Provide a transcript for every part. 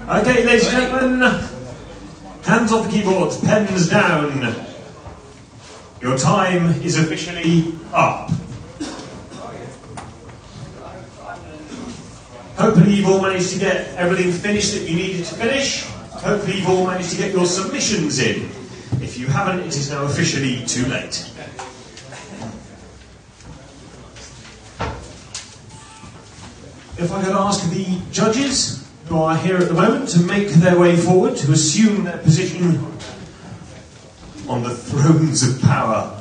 Okay, ladies and gentlemen, hands off the keyboards, pens down. Your time is officially up. Hopefully you've all managed to get everything finished that you needed to finish. Hopefully you've all managed to get your submissions in. If you haven't, it is now officially too late. If I could ask the judges who are here at the moment to make their way forward, to assume their position on the thrones of power.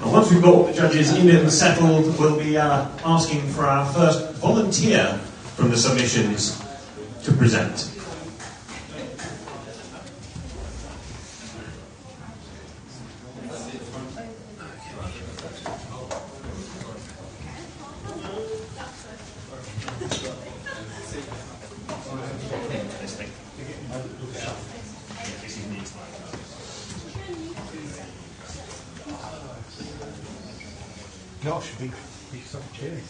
And once we've got all the judges in and settled, we'll be asking for our first volunteer from the submissions to present. Gosh, big stuff of chairs.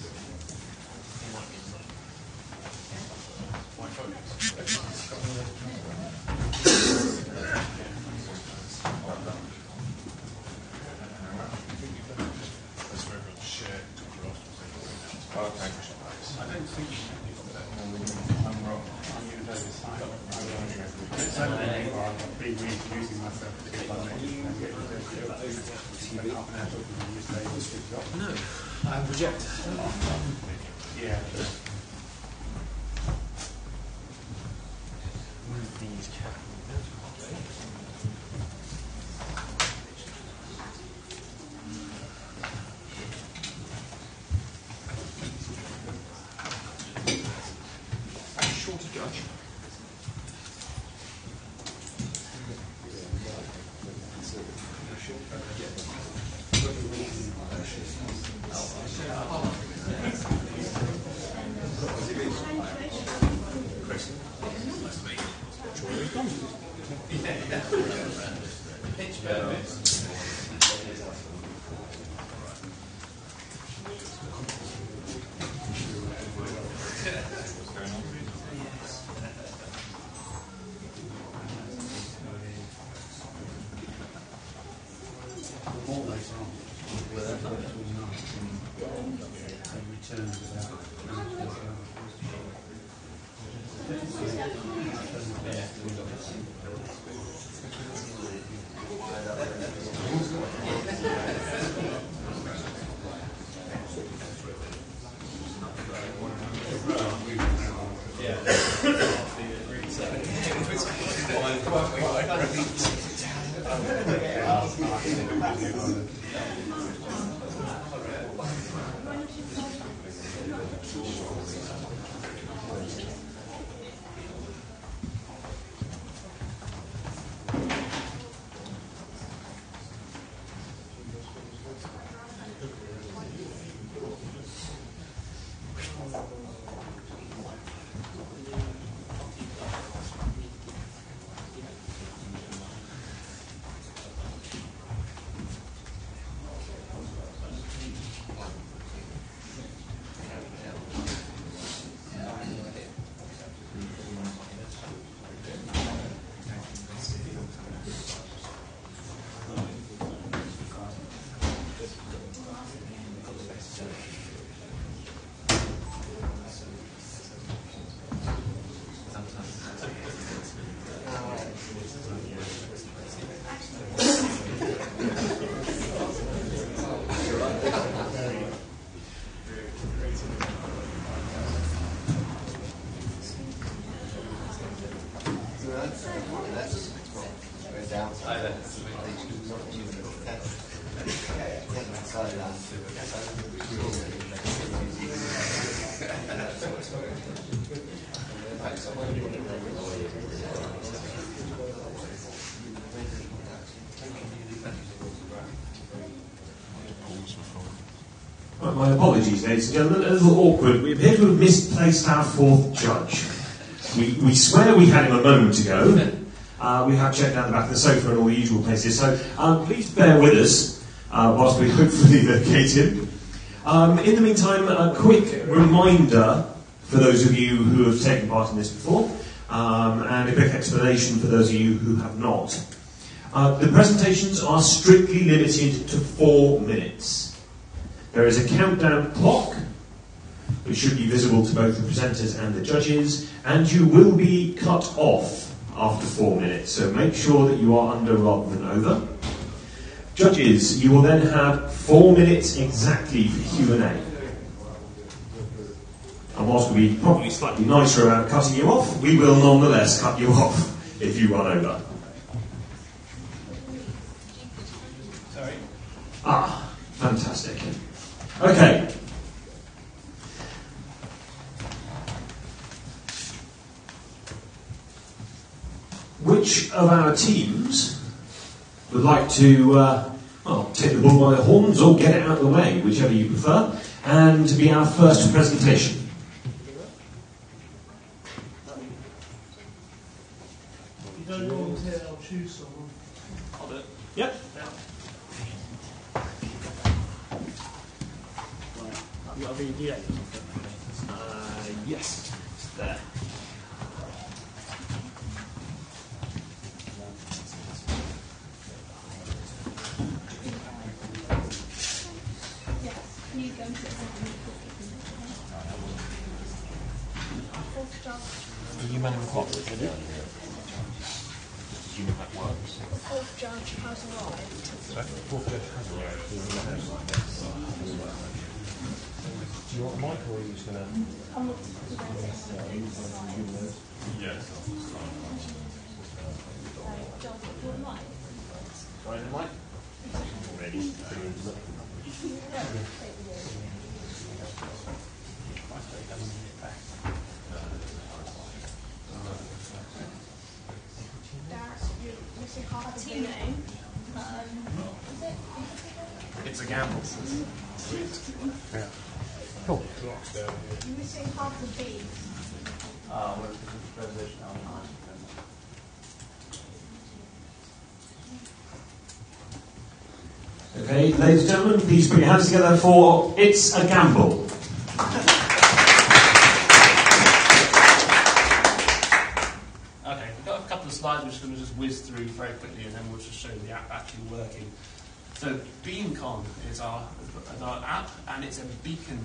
No, I reject. Yeah. Short to judge. My apologies, ladies and gentlemen, a little awkward. We appear to have misplaced our fourth judge. We swear we had him a moment ago. We have checked down the back of the sofa and all the usual places, so please bear with us. whilst we hopefully locate him. In the meantime, a quick reminder for those of you who have taken part in this before, and a quick explanation for those of you who have not. The presentations are strictly limited to 4 minutes. There is a countdown clock, which should be visible to both the presenters and the judges, and you will be cut off after 4 minutes, so make sure that you are under rather than over. Judges, you will then have 4 minutes exactly for Q&A. And whilst we'll be probably slightly nicer about cutting you off, we will nonetheless cut you off if you run over. Sorry. Ah, fantastic. Okay. Which of our teams would like to, take the bull by the horns or get it out of the way, whichever you prefer, and be our first presentation? You don't volunteer, I'll choose someone. I'll do it. Yep. You got a VDA or something? Yes. It's there. Are you manning the clock? Just assuming that works. The fourth judge has arrived. Sorry? The fourth judge has arrived. Do you want the mic or are you just going to... Yes. Sorry, the mic? Ready. Half the name. It's a gamble. Yeah. Cool. You're missing half the B. Okay, ladies and gentlemen, please put your hands together for It's a Gamble. Okay, we've got a couple of slides which we're going to just whiz through very quickly and then we'll just show the app actually working. So Beacon is our app, and it's a beacon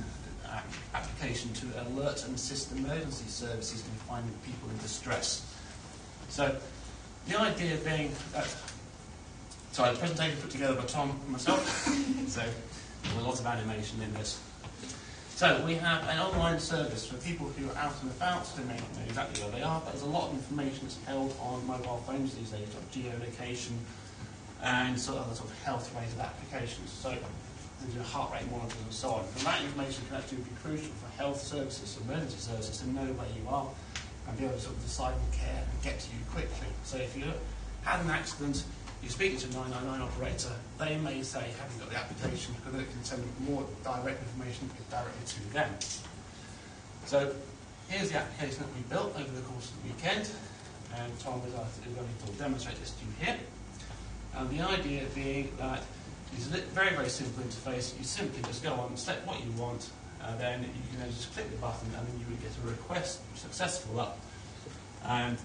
application to alert and assist emergency services in finding people in distress. So the idea being that, sorry, the presentation put together by Tom and myself, so there's a lot of animation in this. So we have an online service for people who are out and about, so they may not know exactly where they are, but there's a lot of information that's held on mobile phones these days, like geolocation and sort of other sort of health-related applications. So there's your heart rate monitors and so on. And that information can actually be crucial for health services, emergency services, to know where you are and be able to sort of decide on care and get to you quickly. So if you had an accident, you're speaking to a 999 operator, they may say, have you got the application, because it can send more direct information directly to them. So here's the application that we built over the course of the weekend, and Tom is going to demonstrate this to you here. And the idea being that it's a very, very simple interface. You simply just go on, select what you want, and then you can just click the button, and then you would get a request successful up. And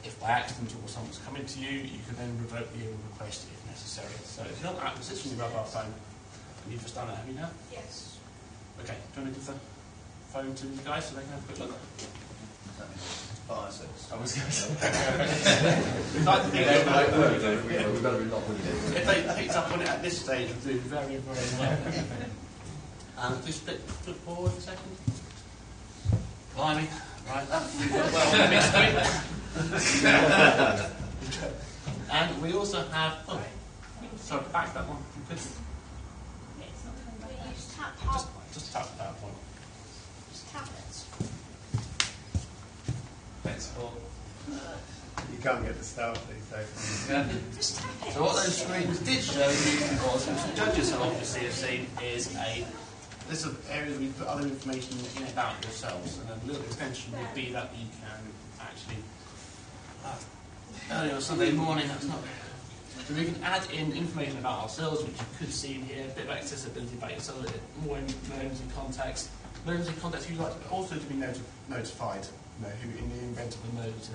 if by accident or someone's coming to you, you can then revoke the request if necessary. So if you're not sits on your mobile phone, and you've just done it, have you now? Yes. Okay, do you want to give the phone to the guys so they can have a quick look? I was going to say. We'd like to think if they picked up on it at this stage, we'd do very, very well. Just flip forward a second. Blimey. Right. Well, mixed and we also have. Oh, sorry, back that one. Just tap hard. Just tap that one. Just tap it. You can't get the start these days. Just tap it. So what those screens did show you was, which the judges will obviously have seen, is this is areas where you put other information in about yourselves, and a little extension would be that you can actually early on Sunday morning. That's not So we can add in information about ourselves, which you could see in here, a bit of accessibility about yourself, more emergency context. Emergency context, you'd like also to be notified, who in the event of emergency.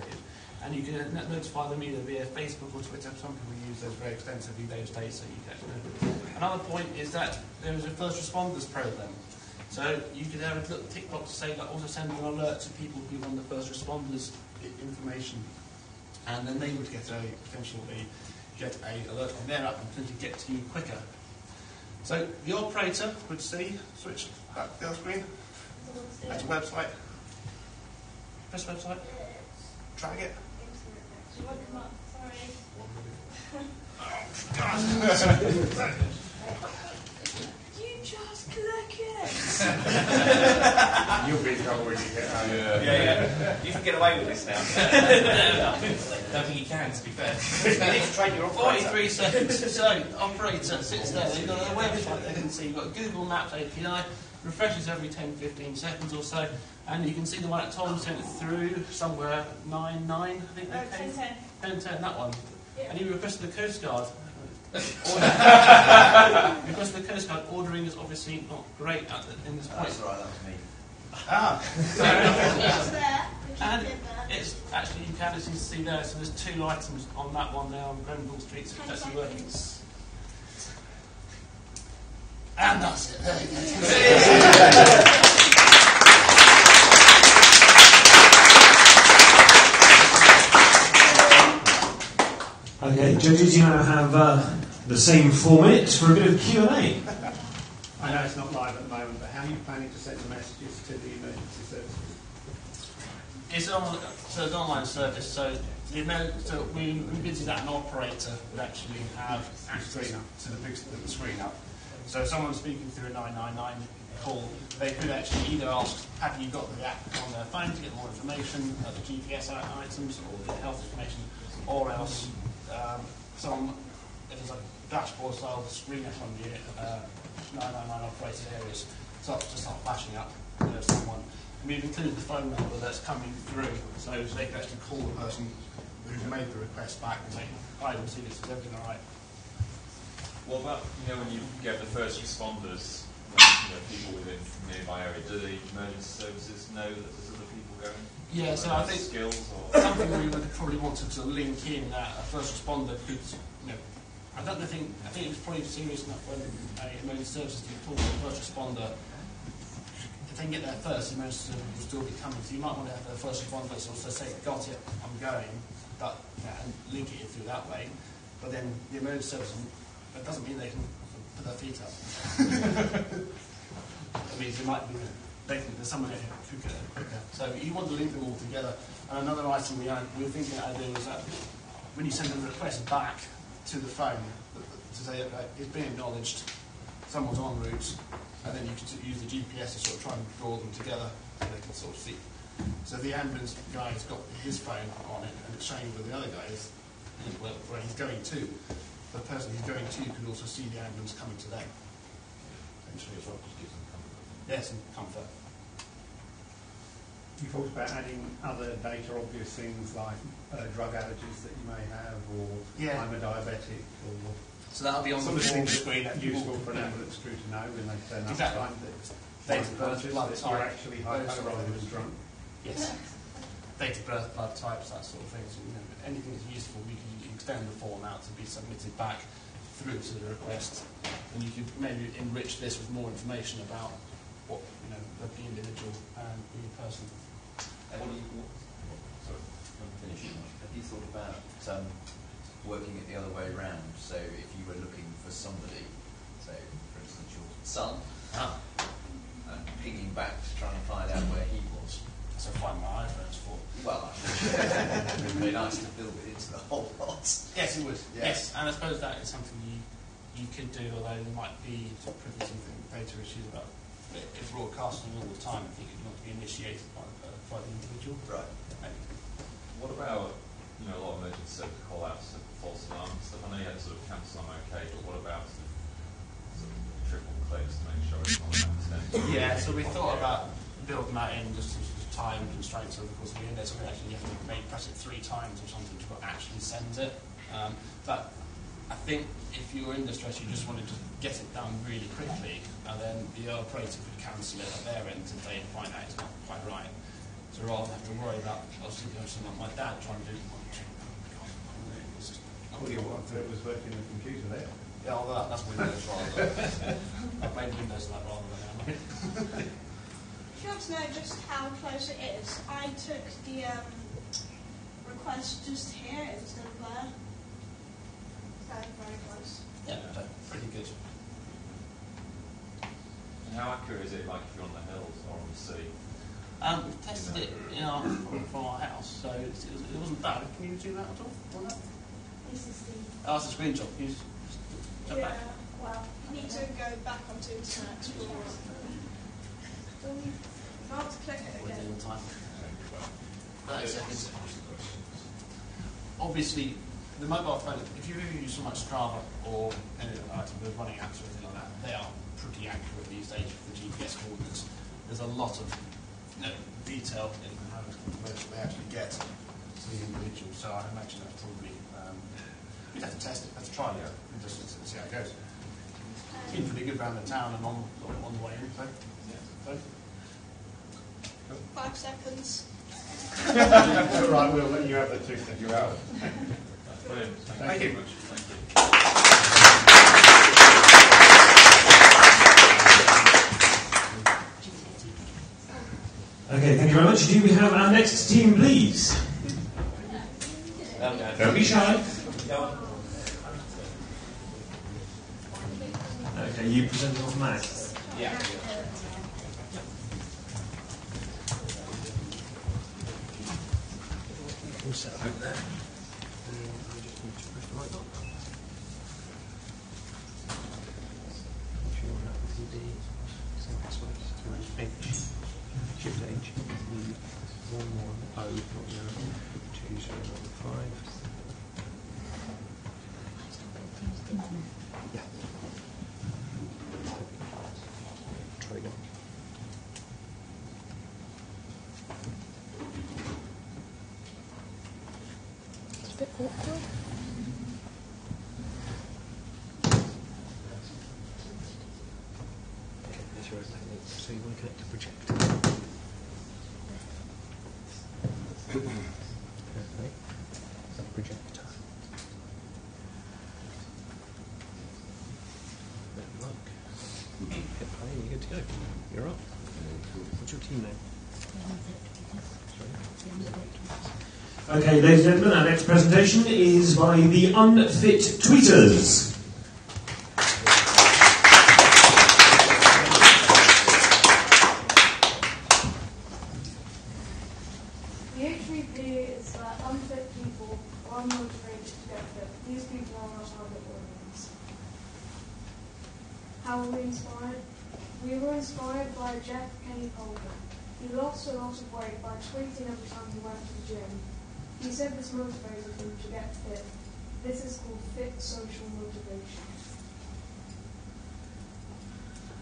And you can notify them either via Facebook or Twitter. Some people use those very extensively those days, so you can know. Another point is that there is a first responders program. So you could have a little tick box to say that also send an alert to people who want the first responders information, and then they would get potentially get a alert from their app and potentially get to you quicker. So the operator would see, switch back to the other screen, that's a website, press website, drag it. You just click it. You'll be in trouble when you get out. Yeah. You can get away with this now. Don't think you can, to be fair. You need to train your operator. 43 seconds. So, operator sits there. You've got a website they can see. You've got a Google Maps API, refreshes every 10-15 seconds or so, and you can see the one that Tom sent through somewhere 9-9, I think they came. 10-10, that one. Yeah. And you requested the Coast Guard. Because the Coast Guard ordering is obviously not great in this point. That's all right, that was me. It's there. And it's actually, you can actually see there, so there's 2 items on that one there on Grenville Street, so it's actually working. And that's it. There you go. Okay, judges, you now have the same format for a bit of Q&A. I know it's not live at the moment, but how are you planning to send the messages to the emergency services? It's an online service, so we envisage that an operator would actually have access to the screen up. So if someone's speaking through a 999 call, they could actually either ask, have you got the app on their phone to get more information, the GPS items or the health information, or else if there's a dashboard style screen up on the 999 operated areas, so to start flashing up someone. And we've included the phone number that's coming through, so they can actually call the person who's made the request back and say, hi, we'll see this, is everything alright? What about, when you get the first responders, people within the nearby area, do the emergency services know that there's other people going? Yeah, so I think skills or something we would probably want to sort of link in that a first responder could, I think it was probably serious enough when emergency services do call a first responder. If they can get there first, the emergency service will still be coming. So you might want to have the first responders also say, got it, I'm going, and link it through that way. But then the emergency service, that doesn't mean they can put their feet up. It means there might be there's someone who could quicker. So you want to link them all together. And another item we're thinking of doing is that when you send a request back to the phone to say it's been acknowledged, someone's en route, and then you can use the GPS to sort of try and draw them together so they can sort of see. So the ambulance guy has got his phone on it, and it's showing where the other guy is, where he's going to. The person he's going to could also see the ambulance coming to them. Essentially as well. Yes, and comfort. You talked about adding other data obvious things like drug allergies that you may have, or I'm a diabetic, or so that'll be on the things screen that's useful for an ambulance crew to know when they turn up. Exactly. Date of birth, blood type. You're actually hypo rather than drunk. Yes. Date of birth, blood types, that sort of thing. So, anything that's useful, we can extend the form out to be submitted back through to the request, and you could maybe enrich this with more information about what the individual and the person. Have you thought about working it the other way around? So if you were looking for somebody, say for instance your son, and pinging back to try and find out where he was. So find my iPhones for. Well, it would be nice to build it into the whole lot. Yes, it would. Yes, and I suppose that is something you could do, although there might be privacy data issues about if broadcasting all the time. I think it want to be initiated by the individual. Right. Maybe. what about a lot of emergency service call-outs, false alarm stuff? I know you had to sort of cancel I'm okay, but what about sort of triple clicks to make sure it's not accidental? Yeah, so we thought about building that in just as time constraints over the course of the year. So we actually have to maybe press it 3 times or something to actually send it. But I think if you were in distress, you just wanted to get it done really quickly, and then the operator would cancel it at their end if they find out it's not quite right. So rather than have to worry about, I was thinking of something like my dad trying to do. Well, you want it was working the computer there. Yeah, well, that's Windows rather. I've made Windows that rather than If you want to know just how close it is, I took the request just here, it's still there. Very, very close. Yeah, pretty good. And how accurate is it, like if you're on the hills or on the sea? We've tested it from our house, so it wasn't bad. Can you do that at all? On that? This is the... Oh, it's a screenshot. Can you just jump back? Well, you need to go back onto Internet Explorer. You have to click it Within again. the time. 30 seconds. Obviously, the mobile phone, if you use so much Strava or any of the running apps or anything like that, they are pretty accurate these days for the GPS coordinates. There's a lot of detail in how much information they actually get to the individual, so I imagine that's probably, you'd have to test it, have to try it, and just see how it goes. It's been pretty good around the town and on the way in, so, yeah. 5 seconds. Right, we'll let you have the 2 seconds. You're out. Brilliant. Thank you. Very much. Thank you. Okay, thank you very much. Do we have our next team, please? Don't be shy. Okay, you present off maths. Yeah. So you want to connect to projector. Okay. Projector. Look. Hit play, you're good to go. You're up. What's your team name? Okay, ladies and gentlemen, our next presentation is by the Unfit Tweeters. The HVP is that unfit people are unmotivated to get fit. These people are not habit warriors. How were we inspired? We were inspired by Jeff Kenny Colgan. He lost a lot of weight by tweeting every time he went to the gym. He said this motivated him to get fit. This is called fit social motivation.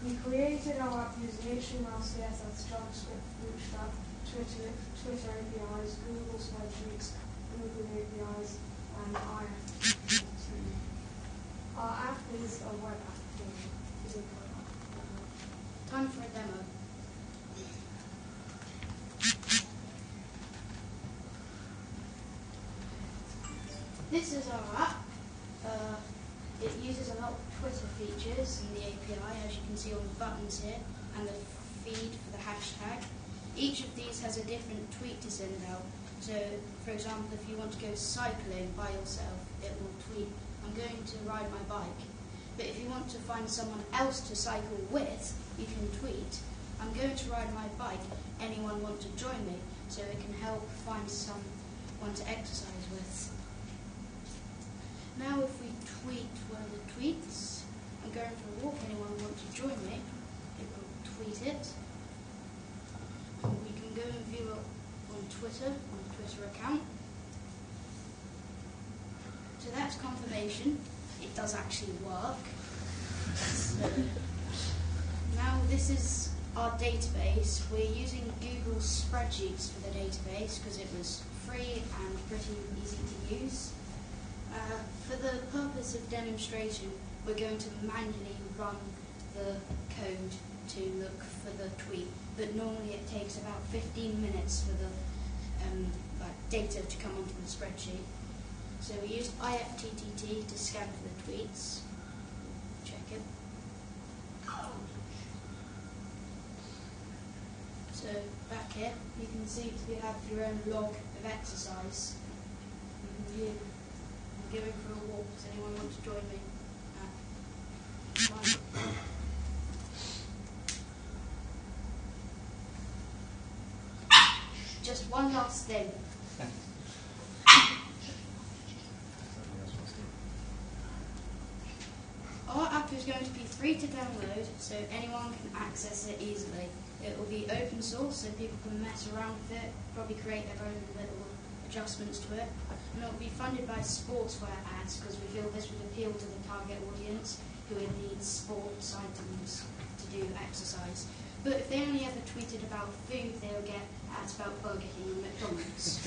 We created our app using HTML, CSS, JavaScript, Bootstrap, Twitter APIs, Google spreadsheets, Google APIs, and IF. Our app is a web application. It's a web app. Time for a demo. This is our app. It uses a lot of Twitter features in the API, as you can see on the buttons here, and the feed for the hashtag. Each of these has a different tweet to send out. So, for example, if you want to go cycling by yourself, it will tweet, I'm going to ride my bike. But if you want to find someone else to cycle with, you can tweet, I'm going to ride my bike, anyone want to join me? So it can help find someone to exercise with. Now if we tweet one of the tweets, I'm going for a walk, anyone want to join me? It will tweet it. We can go and view it on Twitter, on the Twitter account. So that's confirmation. It does actually work. So now this is our database. We're using Google spreadsheets for the database because it was free and pretty easy to use. For the purpose of demonstration, we're going to manually run the code to look for the tweet, but normally it takes about 15 minutes for the data to come onto the spreadsheet. So we used IFTTT to scan for the tweets. Check it. So back here, you can see you have your own log of exercise. I'm going for a walk. Does anyone want to join me? Just one last thing. Our app is going to be free to download, so anyone can access it easily. It will be open source, so people can mess around with it, probably create their own little adjustments to it. And it will be funded by sportswear ads, because we feel this would appeal to the target audience who would need sports items to do exercise. But if they only ever tweeted about food, they would get ads about Burger King and McDonald's.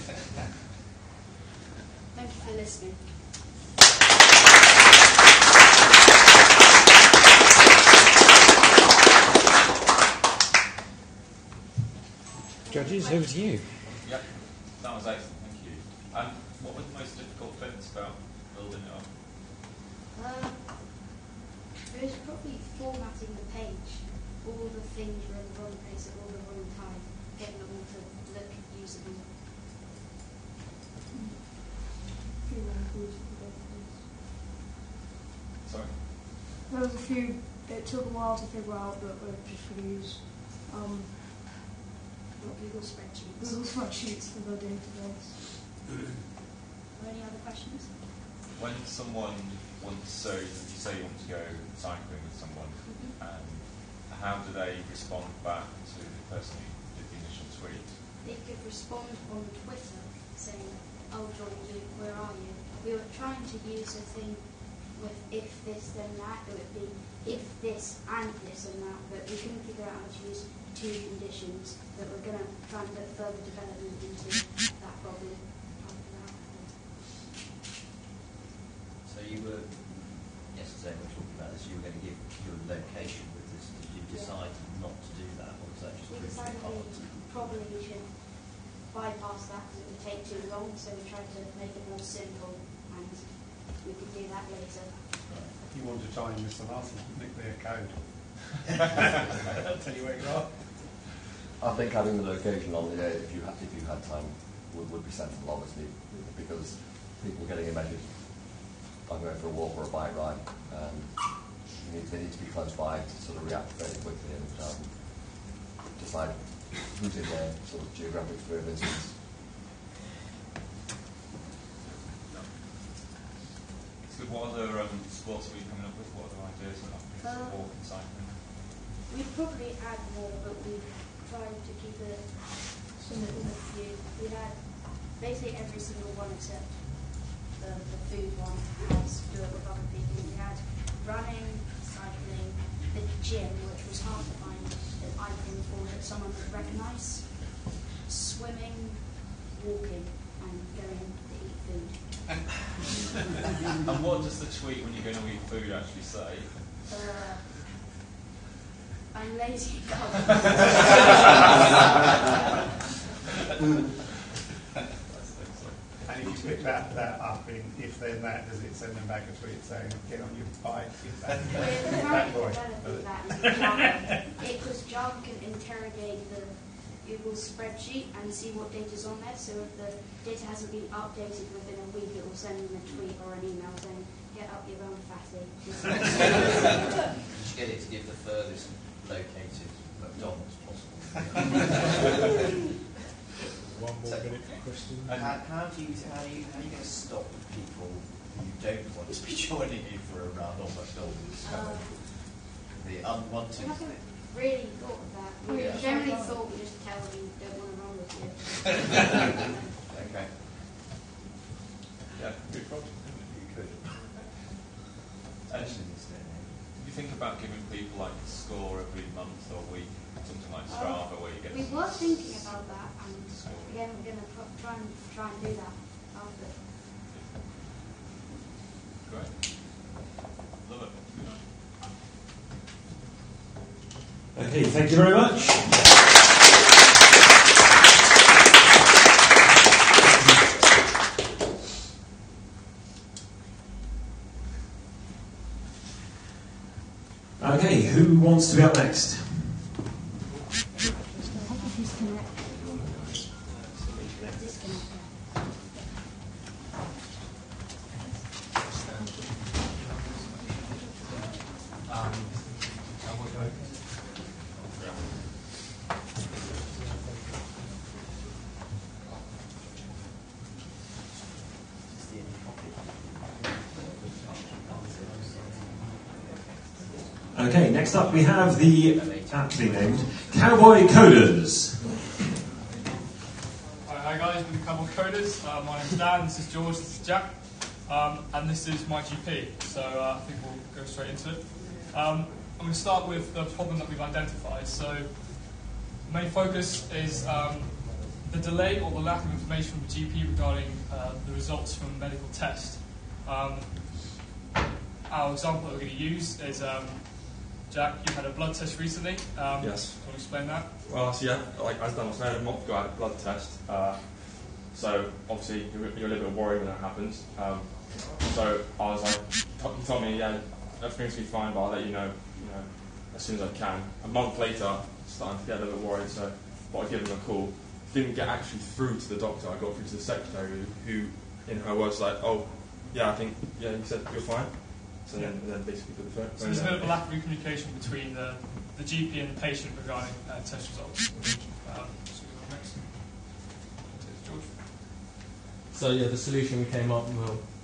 Thank you for listening. Judges, over to you. Yep, that was excellent, thank you. What were the most difficult bits about building it up? It was probably formatting the page. All the things were in the wrong place at all the wrong time, getting them all to look usable. Sorry? There was a few, it took a while to figure out that we're just going to use Google spreadsheets. Google spreadsheets for the database. Any other questions? When someone wants, so you say you want to go cycling with someone, how do they respond back to the person who did the initial tweet? They could respond on Twitter saying, "I'll join you, where are you?" We were trying to use a thing with if this then that. It would be if this and this and that, but we couldn't figure out how to use two conditions, that we're going to try and put further development into that problem. So you were, yesterday we were talking about this, you were going to give your location with this. Did you decide not to do that, or was that just We too decided hard? probably we should bypass that because it would take too long, so we tried to make it more simple, and we could do that later. If you want to try and miss the last one, nick their code. I'll tell you where you are. I think having the location on the if you had time would be sensible, obviously, because people getting a message, I'm going for a walk or a bike ride, they need to be close by to sort of react very quickly and decide who's in their sort of geographic sphere of influence. So what other sports are we coming up with? What other ideas are for walk and cycling? We'd probably add more, but we've tried to keep it simple with few. We had basically every single one except the food one has to do it with other people. We had running, cycling, the gym, which was hard to find an icon for that someone would recognise, swimming, walking, and going to eat food. And what does the tweet when you're going to eat food actually say? I'm lazy. And if you pick that up in if then that, does it send them back a tweet saying, get on your bike? We're currently developing that in Java. Because Java can interrogate the Google spreadsheet and see what data's on there. So if the data hasn't been updated within a week, it will send them a tweet or an email saying, get up your own fatty. Did you get it to give the furthest located McDonald's possible? One more minute for questions. How are you going to stop people who don't want to be joining you for a run on McDonald's? The unwanted. We haven't really thought of that. We generally thought we just tell them we don't want to run with you. Okay. Yeah, good project, isn't it? You could. You think about giving people like a score every month or week, something like Strava, where you get. We were thinking about that, and again, we're going to try and do that after. Great. Love it. Okay, thank you very much. Okay, who wants to be up next? Okay, next up we have the aptly named Cowboy Coders. Hi guys, we're the Cowboy Coders. My name's Dan, this is George, this is Jack, and this is my GP, so I think we'll go straight into it. I'm going to start with the problem that we've identified. So the main focus is the delay or the lack of information from the GP regarding the results from a medical test. Our example that we're going to use is Jack, you had a blood test recently. Yes. Do you want to explain that? Well, so yeah, like as Dan was saying, a month ago I had a blood test. So obviously you're a little bit worried when that happens. So I was like, he told me, yeah, everything's going to be fine, but I'll let you know, as soon as I can. A month later, starting to get a little bit worried, so I thought I'd give him a call. Didn't get actually through to the doctor. I got through to the secretary, who, in her words, like, oh, yeah, I think, yeah, he said you're fine. So then basically put the phone. So there's a bit of a lack of communication between the GP and the patient regarding test results. George. So yeah, the solution we came up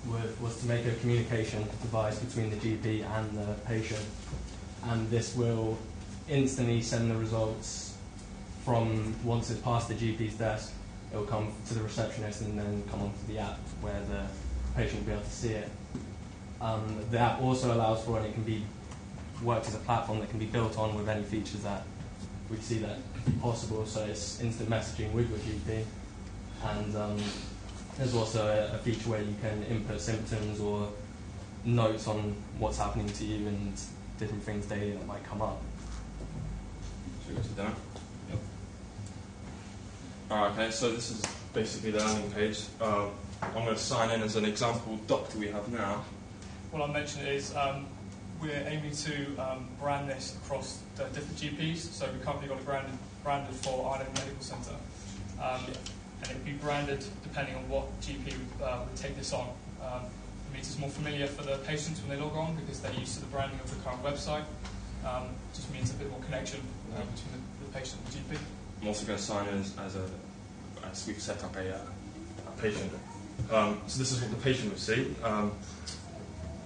with was to make a communication device between the GP and the patient, and this will instantly send the results from once it's past the GP's desk. It will come to the receptionist and then come onto the app where the patient will be able to see it. The app also allows for, and it can be worked as a platform that can be built on with any features that we see that possible. So it's instant messaging with your GP, and there's also a feature where you can input symptoms or notes on what's happening to you and different things daily that might come up. Should we go to demo? Yep. Alright, okay, so this is basically the landing page. I'm going to sign in as an example doctor we have now. What I'll mention is we're aiming to brand this across the different GPs. So we've currently got it branded for Ireland Medical Centre. And it will be branded depending on what GP would take this on. It means it's more familiar for the patients when they log on because they're used to the branding of the current website. Just means a bit more connection between the patient and the GP. I'm also going to sign in as we've set up a patient. So this is what the patient will see.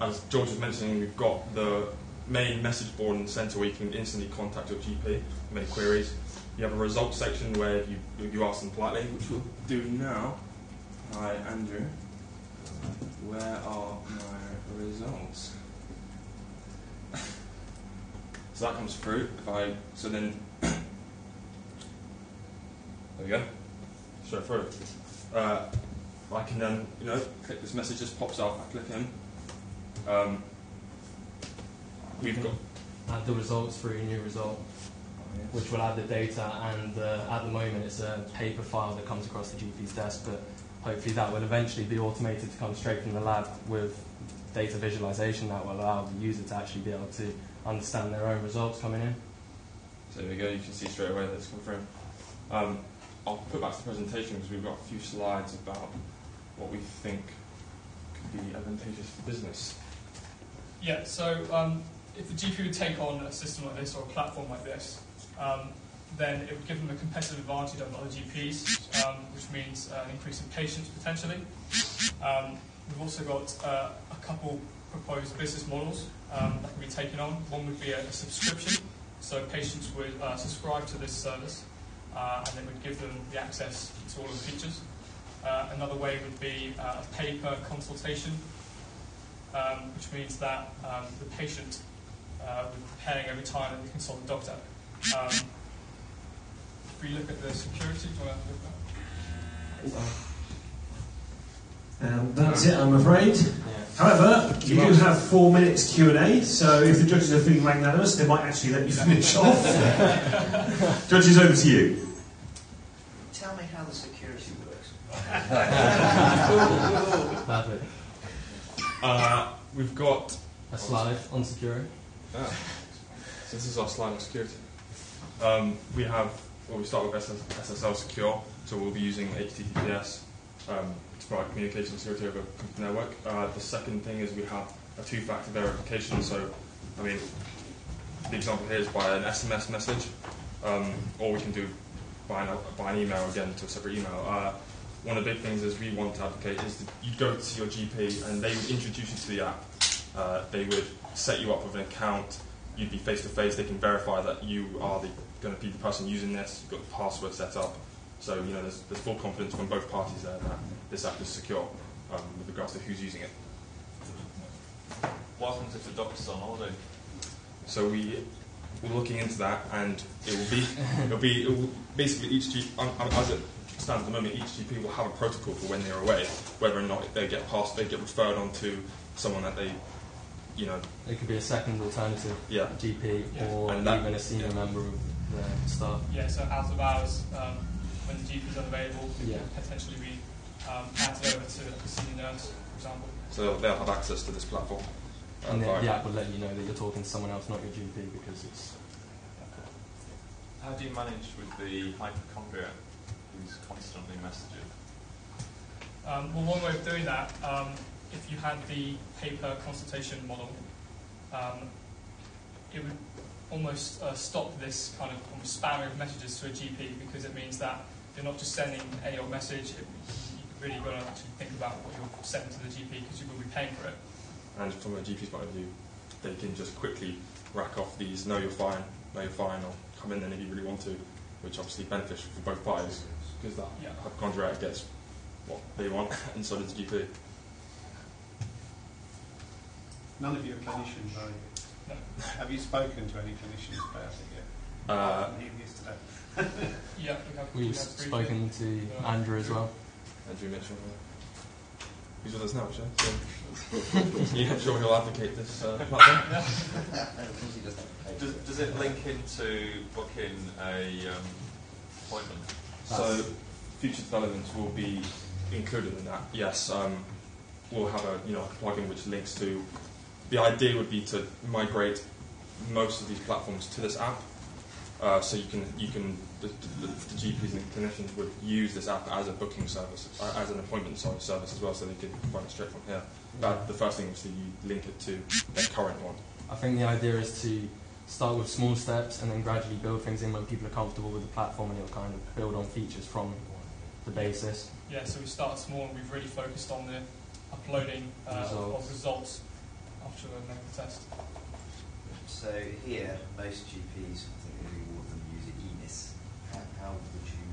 As George was mentioning, we've got the main message board in the centre where you can instantly contact your GP, make queries. You have a results section where you ask them politely, which we'll do now. Hi, Andrew. Where are my results? So that comes through. So then, there we go. Straight through. I can then, click this message, just pops up. I click in. We've got add the results through a new result, which will add the data, and at the moment it's a paper file that comes across the GP's desk, but hopefully that will eventually be automated to come straight from the lab with data visualization that will allow the user to actually be able to understand their own results coming in. So there we go, you can see straight away that it's come through. I'll put back to the presentation because we've got a few slides about what we think could be advantageous for business. Yeah, so if the GP would take on a system like this or a platform like this, then it would give them a competitive advantage over other GPs, which means an increase in patients potentially. We've also got a couple proposed business models that can be taken on. One would be a subscription, so patients would subscribe to this service and it would give them the access to all of the features. Another way would be a pay-per-consultation, which means that the patient would be paying every time that they consult the doctor. If we look at the security, do you want to look at that? That's it, I'm afraid. Yeah. However, you do have 4 minutes Q&A, so if the judges are feeling magnanimous, they might actually let you finish off. Judges, over to you. Tell me how the security works. Perfect. We've got a slide on security. So this is our slide on security. We start with SSL secure, so we'll be using HTTPS to provide communication security over the network. The second thing is we have a two-factor verification. So, I mean, the example here is by an SMS message, or we can do by an email again to a separate email. One of the big things is we want to advocate is that you go to your GP and they would introduce you to the app. They would set you up with an account. You'd be face-to-face. They can verify that you are going to be the person using this. You've got the password set up. So, you know, there's full confidence from both parties there that this app is secure with regards to who's using it. What happens if the doctor's on holiday? So we're looking into that, and it will basically each GP, as it stands at the moment, each GP will have a protocol for when they're away, whether or not they get referred on to someone that they, you know. It could be a second alternative GP or even a senior member of the staff. Yeah, so out of hours, when the GP is unavailable, it could potentially be handed over to a senior nurse, for example. So they'll have access to this platform. And the app will let you know that you're talking to someone else, not your GP, because it's... How do you manage with the hypochondriac who's constantly messaging? Well, one way of doing that, if you had the paper consultation model, it would almost stop this kind of spamming of messages to a GP, because it means that you're not just sending any old message. You've really got to actually think about what you're sending to the GP, because you will be paying for it. And from a GP's point of view, they can just quickly rack off these "no, you're fine," "no, you're fine," or "come in then if you really want to," which obviously beneficial for both parties, because that hypochondriac gets what they want, and so does the GP. None of you are clinicians, are you? No. Have you spoken to any clinicians about it yet? Yeah, we've spoken to Andrew as well. Andrew Mitchell. He's with us now, actually. So I'm sure he'll advocate this platform. Does it link into booking a appointment? So future developments will be included in that. Yes, we'll have a plugin which links to. The idea would be to migrate most of these platforms to this app, so you can the GPs and clinicians would use this app as a booking service, as an appointment service as well, so they could find it straight from here. But the first thing is to link it to their current one. I think the idea is to start with small steps and then gradually build things in when people are comfortable with the platform, and you'll kind of build on features from the basis. Yeah, so we started small and we've really focused on the uploading of results after a medical test. So here, most GPs, I think nearly all of them use ENIS. How would you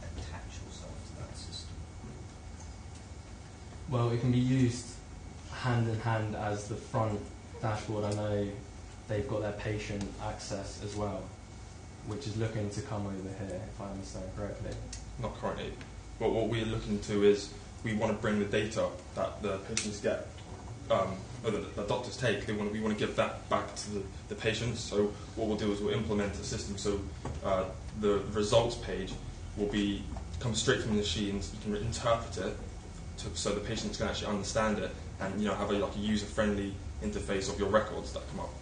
attach yourself to that system? Well, it can be used hand in hand as the front dashboard. I know they've got their patient access as well, which is looking to come over here, if I understand correctly. Not currently. But what we're looking to is we want to bring the data that the patients get, or the doctors take. We want to give that back to the patients. So what we'll do is we'll implement a system so the results page will come straight from the machines. You can interpret it so the patients can actually understand it, and have a user-friendly interface of your records that come up.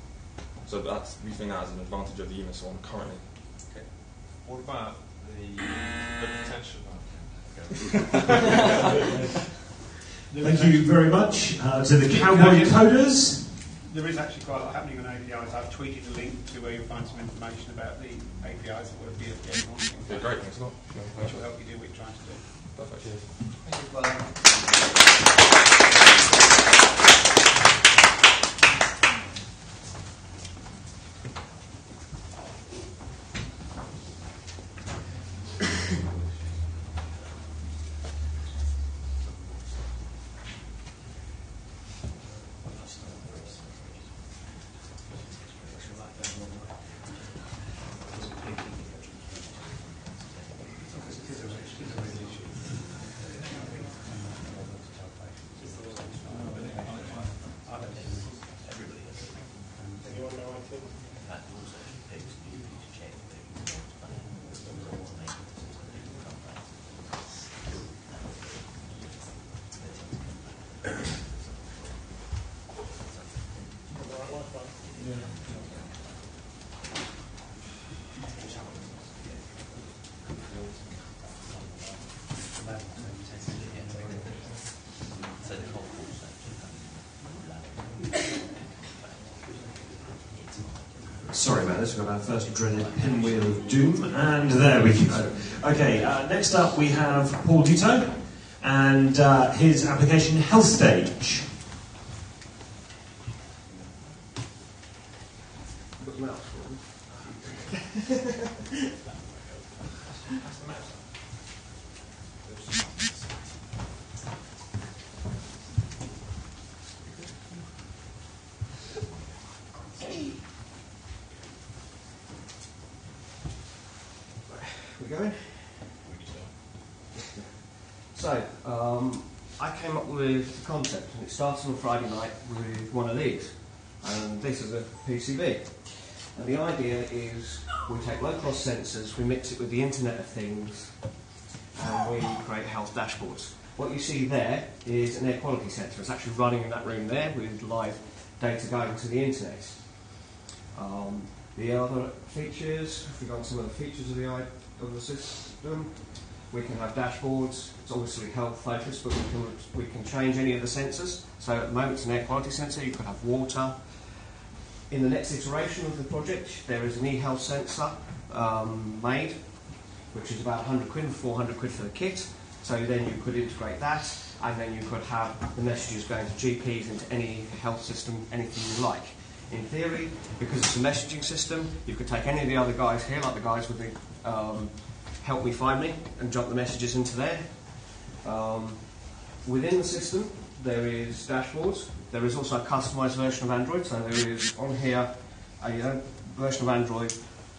So we think that as an advantage of the EMIS one currently. Okay. What about the potential? Thank you very much to the Cowboy Coders. There is actually quite a lot happening on APIs. I've tweeted a link to where you'll find some information about the APIs that we're getting on. Yeah, great, thanks a lot. Which will help you do what you're trying to do. Perfect. Cheers. Thank you. Well, about this. We've got our first dreaded pinwheel of doom, and there we go. Okay, next up we have Paul Dito and his application Health Stage. We're going? So, I came up with the concept, and it started on Friday night with one of these, and this is a PCB. And the idea is we take low-cost sensors, we mix it with the Internet of Things, and we create health dashboards. What you see there is an air quality sensor. It's actually running in that room there with live data going to the Internet. The other features, if we go on some of the features of the system, we can have dashboards. It's obviously health focused, but we can change any of the sensors. So at the moment it's an air quality sensor. You could have water. In the next iteration of the project, there is an e-health sensor made, which is about 100 quid and 400 quid for the kit. So then you could integrate that, and then you could have the messages going to GPs into any health system, anything you like. In theory, because it's a messaging system, you could take any of the other guys here, like the guys with the help me find me, and jump the messages into there. Within the system, there is dashboards. There is also a customised version of Android, so there is on here a version of Android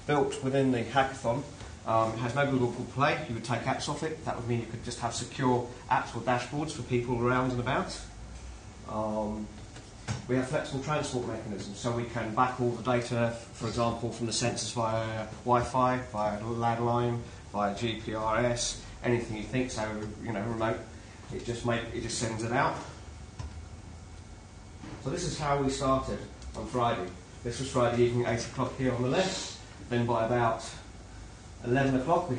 built within the hackathon. It has no Google Play. You would take apps off it. That would mean you could just have secure apps or dashboards for people around and about. We have flexible transport mechanisms, so we can back all the data, for example, from the sensors via Wi-Fi, via landline, via GPRS, anything you think. So, remote. It just sends it out. So this is how we started on Friday. This was Friday evening, 8 o'clock here on the left. Then by about 11 o'clock we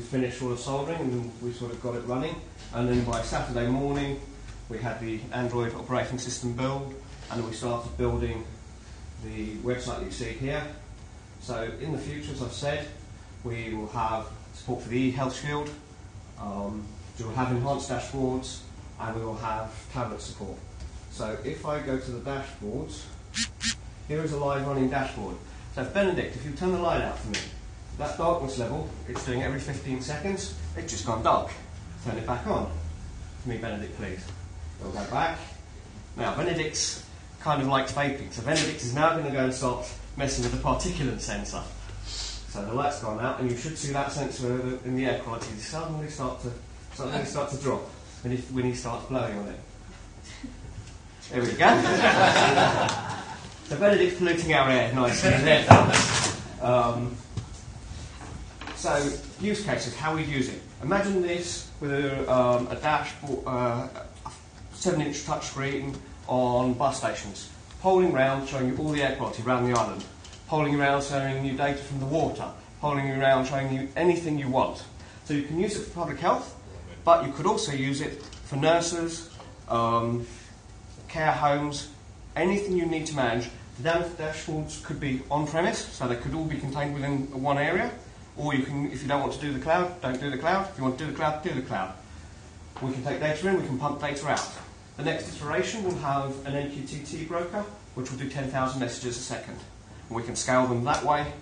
finished all the soldering and we sort of got it running. And then by Saturday morning we had the Android operating system build, and we started building the website that you see here. So in the future, as I've said, we will have support for the e-health shield, we will have enhanced dashboards, and we will have tablet support. So if I go to the dashboards, here is a live running dashboard. So Benedict, if you turn the light out for me, that darkness level, it's doing every 15 seconds, it's just gone dark. Turn it back on. For me, Benedict, please. We'll go back. Now, Benedict's kind of likes vaping, so Benedict is now going to go and start messing with the particulate sensor. So the light's gone out, and you should see that sensor in the air quality suddenly start to drop when he starts blowing on it. There we go. So Benedict's polluting our air nicely there. So use cases, how we use it. Imagine this with a dashboard, a 7-inch touchscreen on bus stations, polling around, showing you all the air quality around the island, polling around, showing you data from the water, polling around, showing you anything you want. So you can use it for public health, but you could also use it for nurses, care homes, anything you need to manage. The dashboards could be on-premise, so they could all be contained within one area, or you can, if you don't want to do the cloud, don't do the cloud. If you want to do the cloud, do the cloud. We can take data in, we can pump data out. The next iteration will have an MQTT broker, which will do 10,000 messages a second. And we can scale them that way.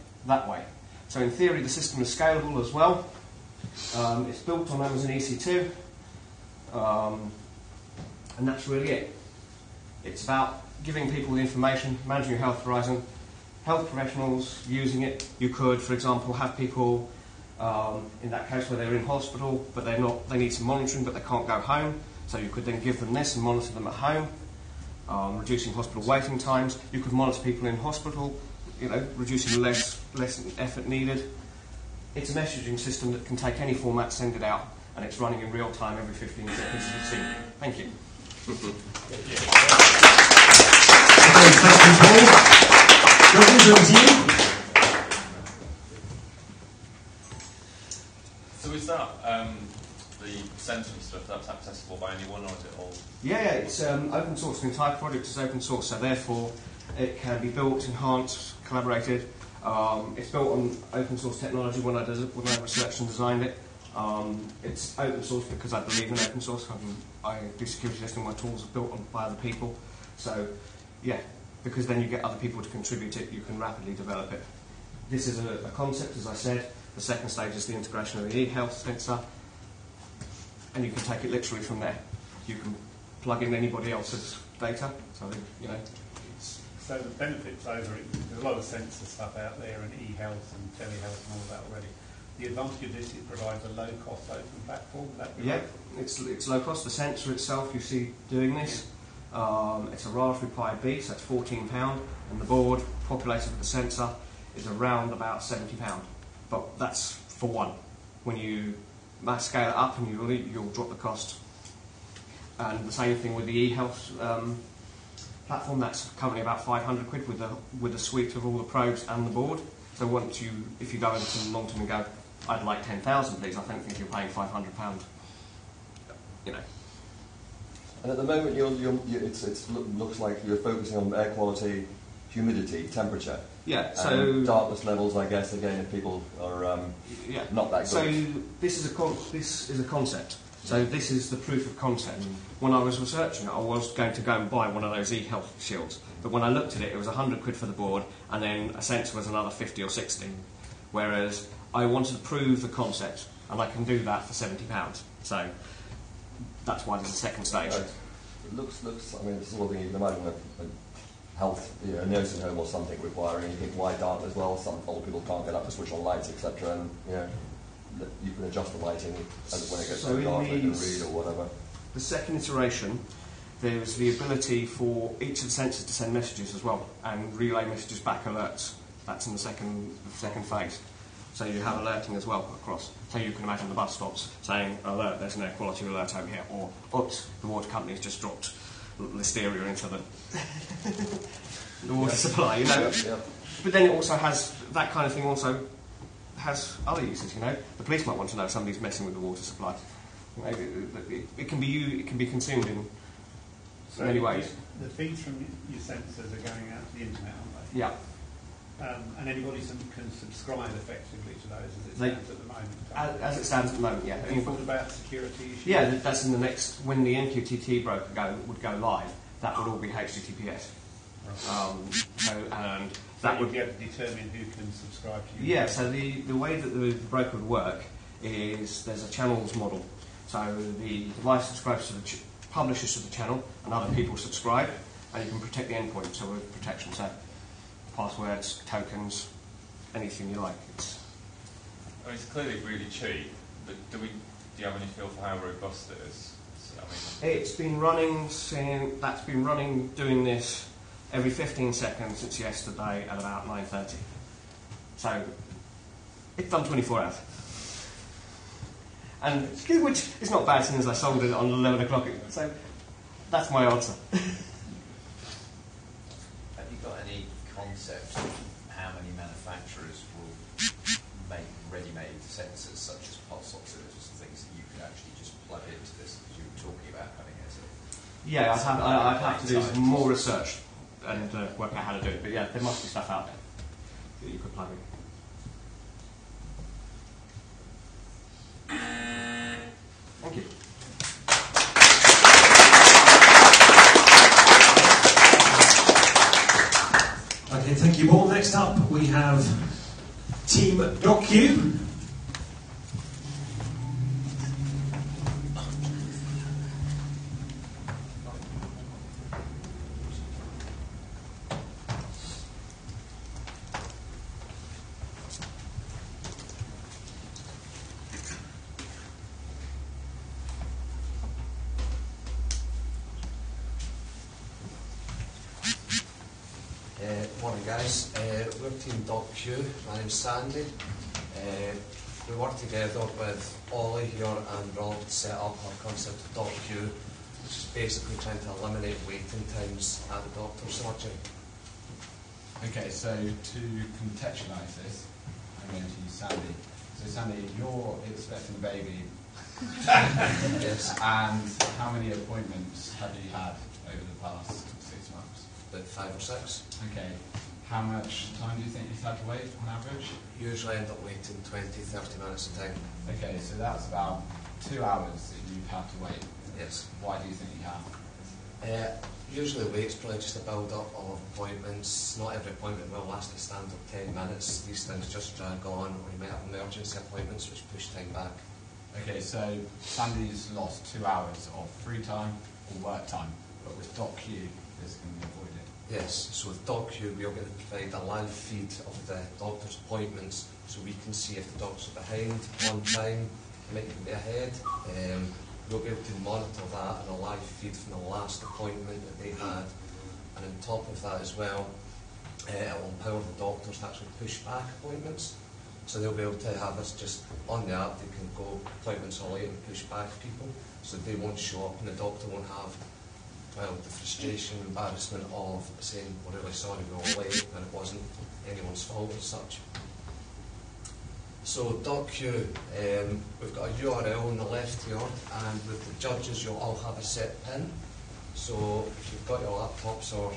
So in theory, the system is scalable as well. It's built on Amazon EC2, and that's really it. It's about giving people the information, managing your health horizon, health professionals using it. You could, for example, have people in that case where they're in hospital, but they need some monitoring, but they can't go home. So you could then give them this and monitor them at home, reducing hospital waiting times. You could monitor people in hospital, reducing less effort needed. It's a messaging system that can take any format, send it out, and it's running in real time every 15 seconds as you've seen. Thank you. Okay, thank you, Paul. Roger, over to you. So is that the sensor and stuff, that's accessible by anyone, or is it all? Yeah, it's open source. The entire project is open source, so therefore It can be built, enhanced, collaborated. It's built on open source technology when I researched and designed it. It's open source because I believe in open source. I do security testing, my tools are built by other people. So, yeah, because then you get other people to contribute it, you can rapidly develop it. This is a concept, as I said. The second stage is the integration of the e-health sensor, and you can take it literally from there. You can plug in anybody else's data, so you know. So the benefits over it, there's a lot of sensor stuff out there, and e-health and telehealth and all of that already. The advantage of this, it provides a low-cost open platform. Yeah, it's low cost. The sensor itself, you see doing this, it's a Raspberry Pi B, so it's £14, and the board populated with the sensor is around about £70. But that's for one. When you scale it up, and you'll drop the cost. And the same thing with the e-health platform. That's currently about £500 with a suite of all the probes and the board. So if you go into the long term and go, I'd like 10,000 please, I don't think you're paying £500. You know. And at the moment, it looks like you're focusing on air quality, humidity, temperature. Yeah. So and darkness levels, I guess. Again, if people are not that good. So this is a concept. So this is the proof of concept. When I was researching it, I was going to go and buy one of those e-health shields, but when I looked at it, it was £100 for the board, and then a sensor was another 50 or 60. Whereas I wanted to prove the concept, and I can do that for £70. So that's why there's a second stage. Right. It looks. I mean, it's the sort of thing you can imagine a health, a nursing home or something requiring. You think why dark as well? Some old people can't get up to switch on lights, etc. And you can adjust the lighting when it gets too dark, they can read or whatever. The second iteration, there's the ability for each of the sensors to send messages as well, and relay messages back alerts. That's in the second phase. So you have alerting as well across. So you can imagine the bus stops saying, alert, there's an air quality alert over here, or, oops, the water company's just dropped listeria into the water supply, you know. Yeah. But then it also has, that kind of thing also has other uses, you know. The police might want to know if somebody's messing with the water supply. It can be consumed in many ways. The feeds from your sensors are going out to the internet, aren't they? Yeah. And anybody can subscribe effectively to those as it stands at the moment. As it stands at the moment, yeah. Have you thought about security issues? Yeah, that's in the next, when the MQTT broker would go live, that would all be HTTPS. Right. That would be able to determine who can subscribe to you. Yeah, so the way that the broker would work is there's a channels model. So the device subscribes to the publishers to the channel, and other people subscribe, and you can protect the endpoint, so with protection, so passwords, tokens, anything you like. I mean, it's clearly really cheap, but do you have any feel for how robust it is? It's been running doing this every 15 seconds since yesterday at about 9:30. So it's done 24 hours. And which is not bad since I sold it on 11 o'clock. So that's my answer. Have you got any concept of how many manufacturers will make ready-made sensors such as pulse oximeters and things that you can actually just plug into this, because you were talking about having it as a... Yeah, I'd have to do some more research and work out how to do it. But yeah, there must be stuff out there that you could plug in. Thank you. Okay, thank you all. Next up we have Team DocU. Morning guys, we're Team DocU, my name's Sandy. We work together with Ollie here and Rob to set up our concept of DocU, which is basically trying to eliminate waiting times at the doctor's surgery. Okay, so to contextualise this, I'm going to use Sandy. So Sandy, you're expecting a baby. Yes. And how many appointments have you had over the past 6 months? about 5 or 6. Okay. How much time do you think you've had to wait on average? Usually end up waiting 20, 30 minutes a time. Okay, so that's about 2 hours that you've had to wait. Yes. Why do you think you have? Usually the wait's probably just a build-up of appointments. Not every appointment will last a standard 10 minutes. These things just drag on, or you might have emergency appointments which push time back. Okay, so Sandy's lost 2 hours of free time or work time, but with DocQ, this can be avoided. Yes, so with DocQ we are going to provide a live feed of the doctor's appointments, so we can see if the doctors are behind, on time, might be ahead. We'll be able to monitor that in a live feed from the last appointment that they had. And on top of that as well, it will empower the doctors to actually push back appointments. So they'll be able to have us just on the app, they can go appointments are late and push back people, so they won't show up and the doctor won't have, well, the frustration, embarrassment of saying, we're really sorry we were late, and it wasn't anyone's fault as such. So DocQ, we've got a URL on the left here, and with the judges you'll all have a set PIN. So if you've got your laptops or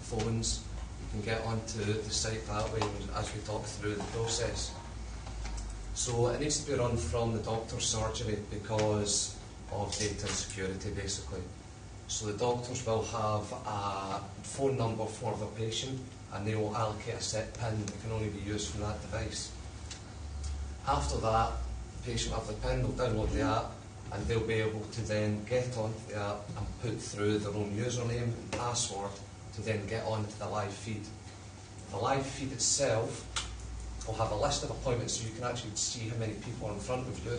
phones, you can get onto the site that way as we talk through the process. So it needs to be run from the doctor's surgery because of data security basically. So the doctors will have a phone number for the patient and they will allocate a set PIN that can only be used from that device. After that, the patient will have the PIN, they'll download the app, and they'll be able to then get onto the app and put through their own username and password to then get onto the live feed. The live feed itself will have a list of appointments so you can actually see how many people are in front of you.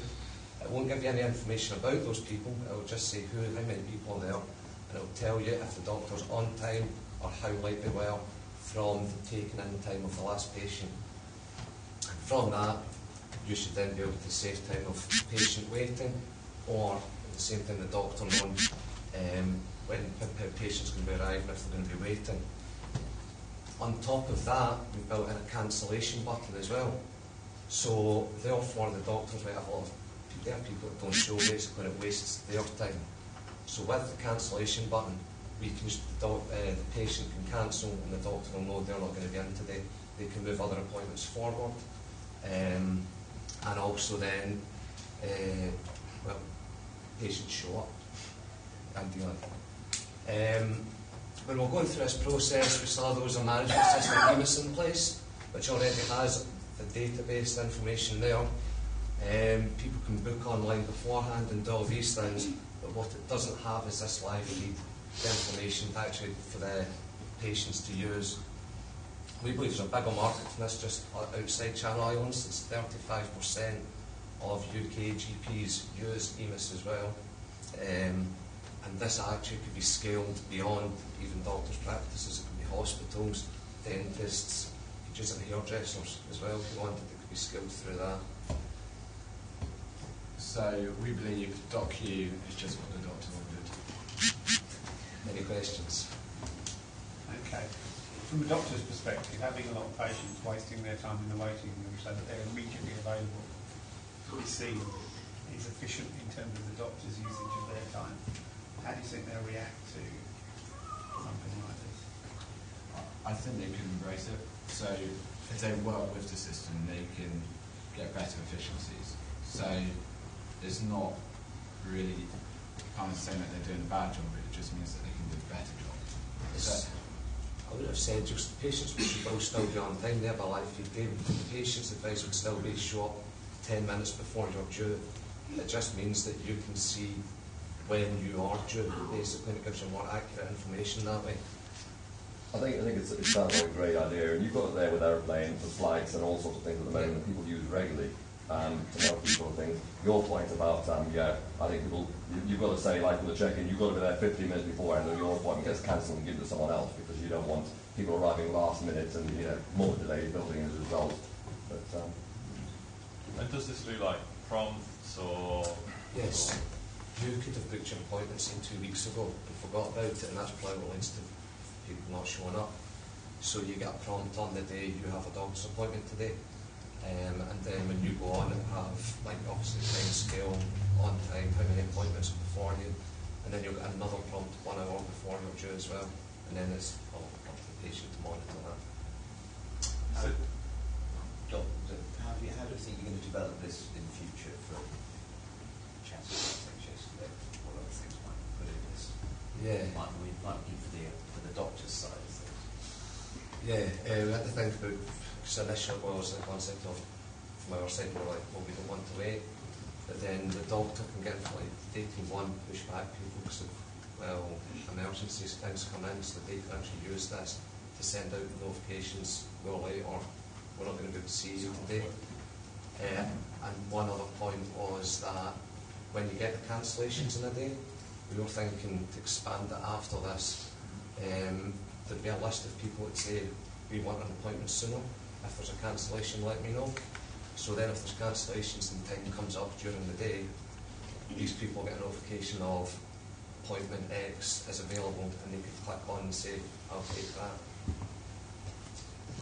It won't give you any information about those people, it will just say how many people are there, and it will tell you if the doctor's on time or how late they were from the taking in time of the last patient. From that, you should then be able to save time of patient waiting, or at the same time the doctor knowing when patients going to be arriving, if they're going to be waiting. On top of that, we've built in a cancellation button as well. So therefore the doctors might have a lot of people that don't show basically, and it wastes their time. So with the cancellation button, we can the patient can cancel and the doctor will know they're not going to be in today. They can move other appointments forward. And also then, well, patients show up, ideally. When we're going through this process, we saw there was a management system EMIS in place, which already has the database information there. People can book online beforehand and do all these things, but what it doesn't have is this live feed, the information actually for the patients to use. We believe there's a bigger market for this just outside Channel Islands. It's 35% of UK GPs use EMIS as well. And this actually could be scaled beyond even doctors' practices. It could be hospitals, dentists, could use it in hairdressers as well if you wanted. It could be scaled through that. So we believe DocQ is just what the doctor ordered. Any questions? Okay. From a doctor's perspective, having a lot of patients wasting their time in the waiting room so that they're immediately available to be seen is efficient in terms of the doctor's usage of their time. How do you think they'll react to something like this? I think they can embrace it. So if they work with the system, they can get better efficiencies. So it's not really kind of saying that they're doing a bad job, it just means that they can do a better job. I would have said just the patients will still be on time. They have a live feed. The patient's advice would still be show up 10 minutes before you're due. It just means that you can see when you are due. Basically, it gives you more accurate information that way. I think it sounds like a great idea, and you've got it there with aeroplanes and flights and all sorts of things at the moment that people use regularly. To know people and things. Your point about, I think people, you've got to say, like with the check-in, you've got to be there 15 minutes before, and then your appointment gets cancelled and given to someone else because you don't want people arriving last minute and more delays building as a result. But and does this do like prompts or? Yes. You could have booked your appointment say 2 weeks ago and forgot about it, and that's probably what leads to people not showing up. So you get a prompt on the day you have a doctor's appointment today. And then when you go on, it will have, like, obviously time scale, on time, how many appointments beforehand, and then you'll get another prompt 1 hour before you're due as well. And and then it's up to the patient to monitor that. John, how do you think you're going to develop this in the future for chapter HackJsy? What other things might you put in this? Yeah. Might be for the doctor's side of things. Yeah, we had to think about, because initially it was the concept of, from our side, we were like, well, we don't want to wait, but then the doctor can get like 18-1 push back people because of, well, emergencies, things come in, so they can actually use this to send out notifications, we're late or we're not going to be able to see you today. And one other point was that when you get the cancellations in a day, we were thinking to expand it after this. There'd be a list of people that say, we want an appointment sooner. If there's a cancellation, let me know. So then if there's cancellations and time comes up during the day, these people get a notification of appointment X is available and they could click on and say, I'll take that.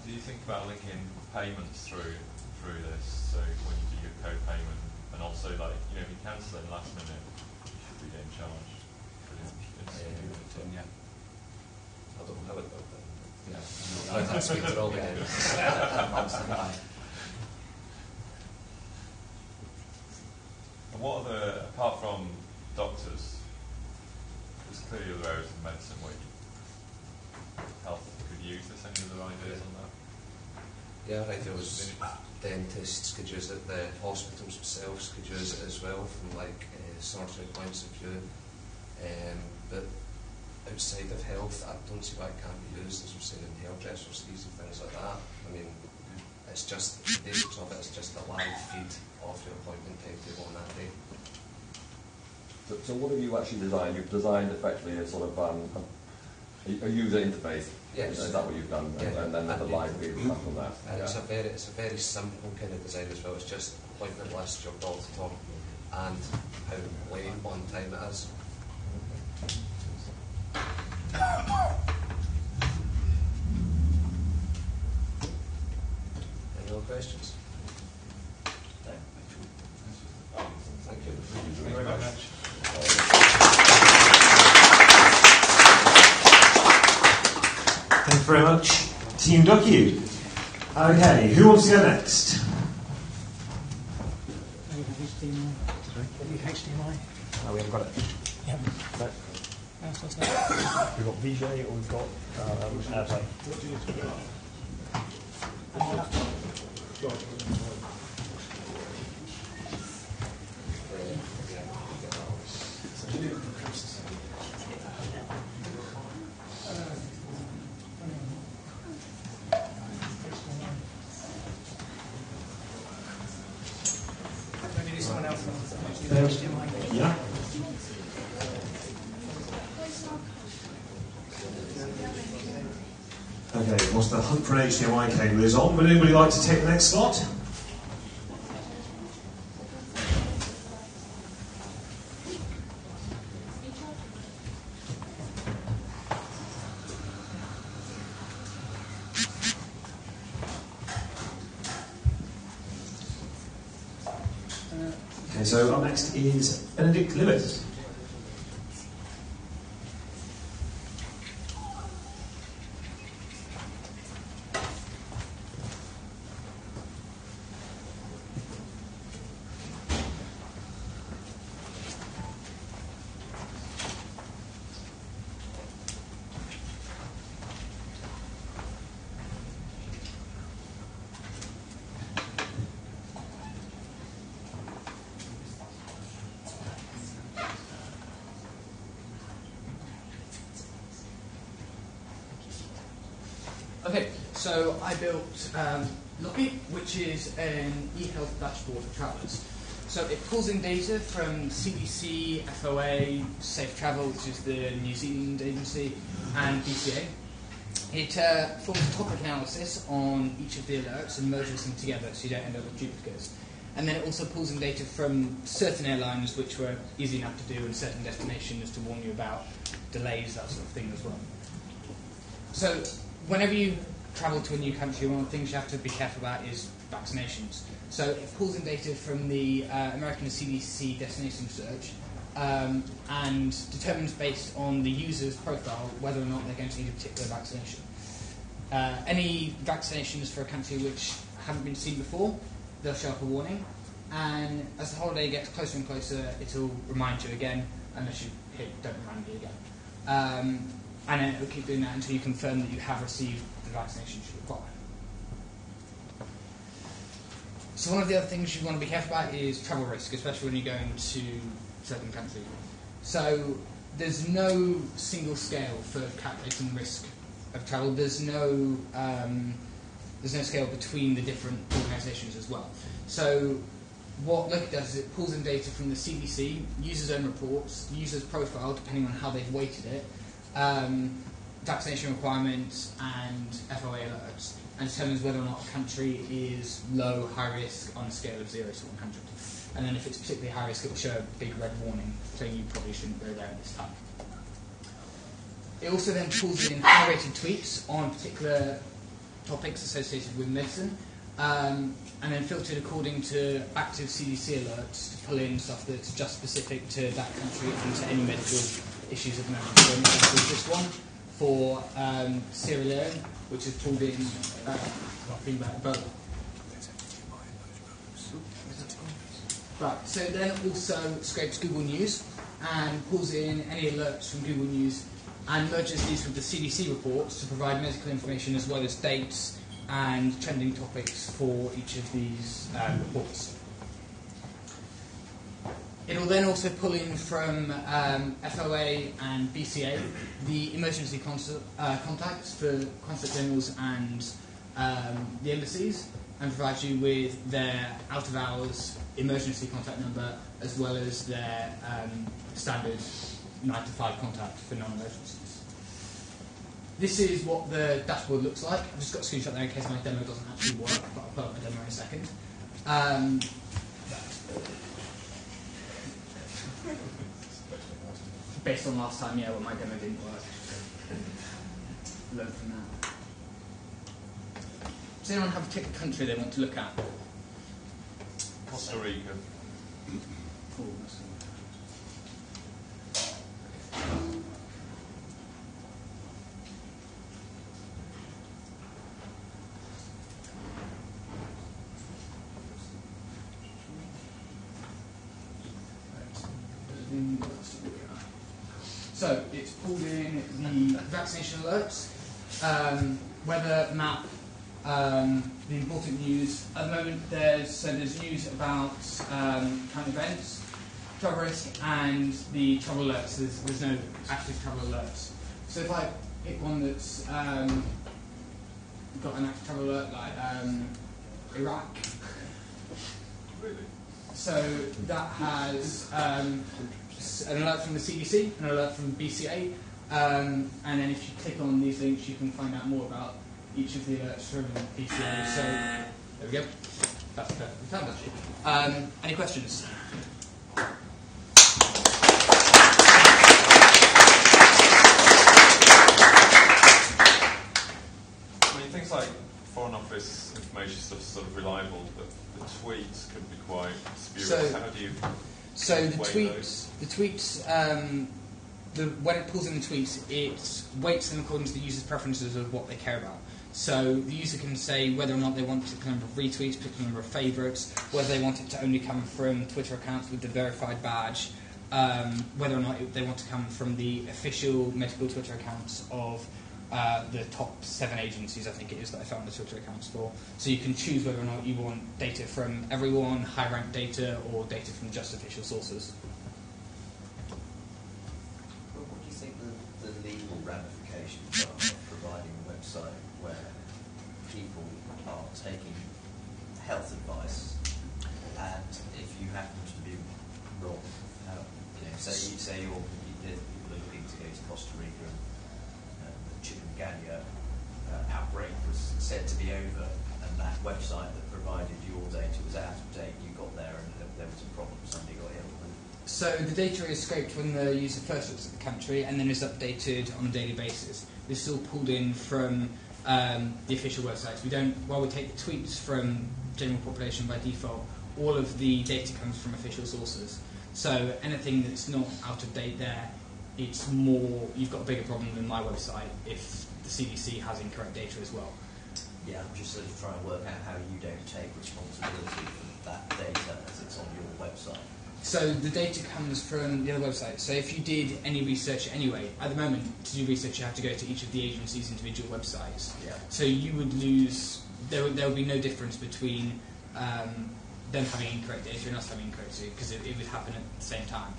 Do you think about linking payments through this? So when you do your co-payment, and also like, if you cancel it last minute, you should be getting charged. Yeah. I don't have it. Yeah. I can't speak to all the And what are the, apart from doctors, there's clearly other areas of medicine where health could use this. Any other ideas on that? Yeah, right, there was dentists could use it, the hospitals themselves could use it as well from like surgery points of view. But outside of health, I don't see why it can't be used, as we're saying, in hairdressers, these and things like that. I mean, it's just, the basics of it is just a live feed of your appointment timetable on that day. So what have you actually designed? You've designed effectively a sort of a user interface. Yes. Is that what you've done? Yeah. And then the live feed will come from that. And Yeah. it's a very simple kind of design as well. It's just appointment list, your doctor, and how late on time it is. Any other questions? No. Thank you. Thank you very much. Thank you very much, Team Docu. Okay, who wants to go next? HDMI? No, we haven't got it. Yeah. No. We've got VJ or we've got AirPlay. Maybe there's someone else wants to use HDMI. Yeah. Okay, whilst the hunt for an HDMI cable is on, would anybody like to take the next slot? Okay, so up next is Benedict Lewis. Okay, so I built Lobby, which is an e-health dashboard for travellers. So it pulls in data from CDC, FOA, Safe Travel, which is the New Zealand agency, and BCA. It forms a topic analysis on each of the alerts and merges them together so you don't end up with duplicates. And then it also pulls in data from certain airlines which were easy enough to do and certain destinations to warn you about delays, that sort of thing as well. So whenever you travel to a new country, one of the things you have to be careful about is vaccinations. So it pulls in data from the American CDC destination search and determines based on the user's profile whether or not they're going to need a particular vaccination. Any vaccinations for a country which haven't been seen before, they'll show up a warning, and as the holiday gets closer and closer, it'll remind you again, unless you hit don't remind me again. And then it'll keep doing that until you confirm that you have received the vaccination you require. So one of the other things you want to be careful about is travel risk, especially when you're going to certain countries. So there's no single scale for calculating risk of travel. There's no scale between the different organisations as well. So what Loki does is it pulls in data from the CDC, users' own reports, users' profile, depending on how they've weighted it, vaccination requirements and FOA alerts, and determines whether or not a country is low, high risk on a scale of 0 to 100. And then if it's particularly high risk, it will show a big red warning saying you probably shouldn't go there at this time. It also then pulls in high-rated tweets on particular topics associated with medicine, and then filtered according to active CDC alerts to pull in stuff that's just specific to that country and to any medical issues at the moment. So there's this one for Sierra Leone, which is pulled in Ebola. Right, so then also scrapes Google News and pulls in any alerts from Google News and merges these with the CDC reports to provide medical information as well as dates and trending topics for each of these reports. It will then also pull in from FOA and BCA the emergency contacts for consulate generals and the embassies, and provide you with their out-of-hours emergency contact number as well as their standard 9 to 5 contact for non-emergencies. This is what the dashboard looks like. I've just got a screenshot there in case my demo doesn't actually work, but I'll put up my demo in a second. Based on last time, yeah, well, my demo didn't work. Learn from that. Does anyone have a particular country they want to look at? Costa Rica. Cool. So it's pulled in the vaccination alerts, weather map, the important news. At the moment, there's news about current events, travel risk, and the travel alerts. There's no active travel alerts. So if I pick one that's got an active travel alert, like Iraq. Really? So that has an alert from the CDC, an alert from BCA, and then if you click on these links, you can find out more about each of the alerts from BCA. So there we go. That's perfect. We found that. Any questions? I mean, things like Foreign Office information stuff is sort of reliable, but the tweets could be quite spurious. How do you? So the tweets, when it pulls in the tweets, it weights them according to the user's preferences of what they care about. So the user can say whether or not they want a particular number of retweets, a particular number of favourites, whether they want it to only come from Twitter accounts with the verified badge, whether or not they want to come from the official medical Twitter accounts of the top 7 agencies, I think it is, that I found the Twitter accounts for. So you can choose whether or not you want data from everyone, high-ranked data, or data from just official sources. Well, what do you think the legal ramifications are of providing a website where people are taking health advice, and if you happen to be wrong, say you're people are looking to go to Costa Rica and the chikungunya outbreak was said to be over, and that website that provided your data was out of date, you got there and there was a problem, somebody got ill. So the data is scraped when the user first looks at the country and then is updated on a daily basis. This is all pulled in from the official websites. While we take the tweets from general population by default, all of the data comes from official sources. So anything that's not out of date there, it's more, you've got a bigger problem than my website if the CDC has incorrect data as well. Yeah, I'm just sort of trying to work out how you don't take responsibility for that data as it's on your website. So the data comes from the other website. So if you did any research anyway, at the moment, to do research you have to go to each of the agency's individual websites. Yeah. So you would lose, there would be no difference between them having incorrect data and us having incorrect data, because it would happen at the same time.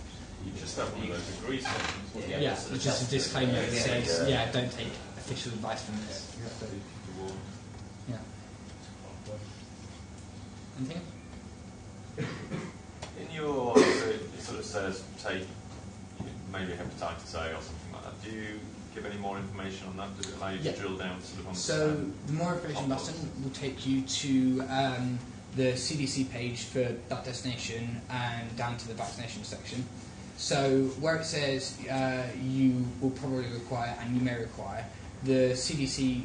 You just have one of those agree sections. Yeah, it's just a disclaimer that says, yeah, don't take official advice from this. Yeah. Anything? In your, it sort of says take maybe hepatitis A or something like that. Do you give any more information on that? Does it allow you to drill down sort of on So the more information button will take you to the CDC page for that destination and down to the vaccination section. So where it says you will probably require and you may require, the CDC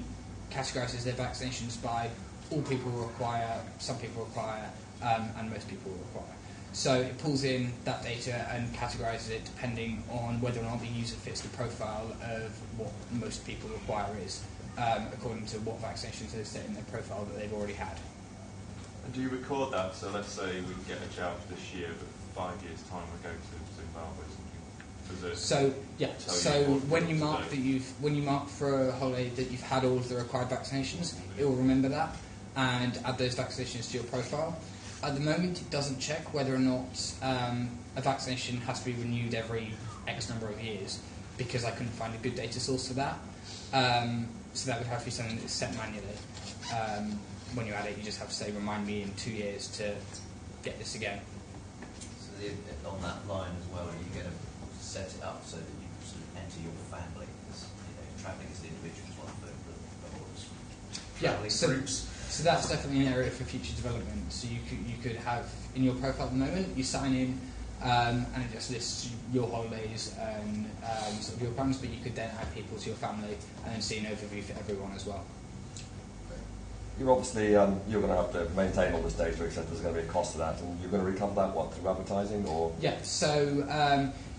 categorises their vaccinations by all people require, some people require, and most people require. So it pulls in that data and categorises it depending on whether or not the user fits the profile of what most people require is, according to what vaccinations they've set in their profile that they've already had. And do you record that? So let's say we get a jab this year, but 5 years' time we go to Zimbabwe or something. So yeah. So when you mark for a holiday that you've had all of the required vaccinations, it will remember that and add those vaccinations to your profile. At the moment, it doesn't check whether or not a vaccination has to be renewed every X number of years, because I couldn't find a good data source for that. So that would have to be something that's set manually. When you add it, you just have to say, remind me in 2 years to get this again. So on that line as well, are you going to set it up so that you sort of enter your family? Because travelling as an individual is one thing, but travelling groups. So that's definitely an area for future development. So you could have in your profile at the moment, you sign in and it just lists your holidays and sort of your plans, but you could then add people to your family and then see an overview for everyone as well. You're obviously you're going to have to maintain all this data, except there's going to be a cost to that, and you're going to recover that through advertising or? Yeah. So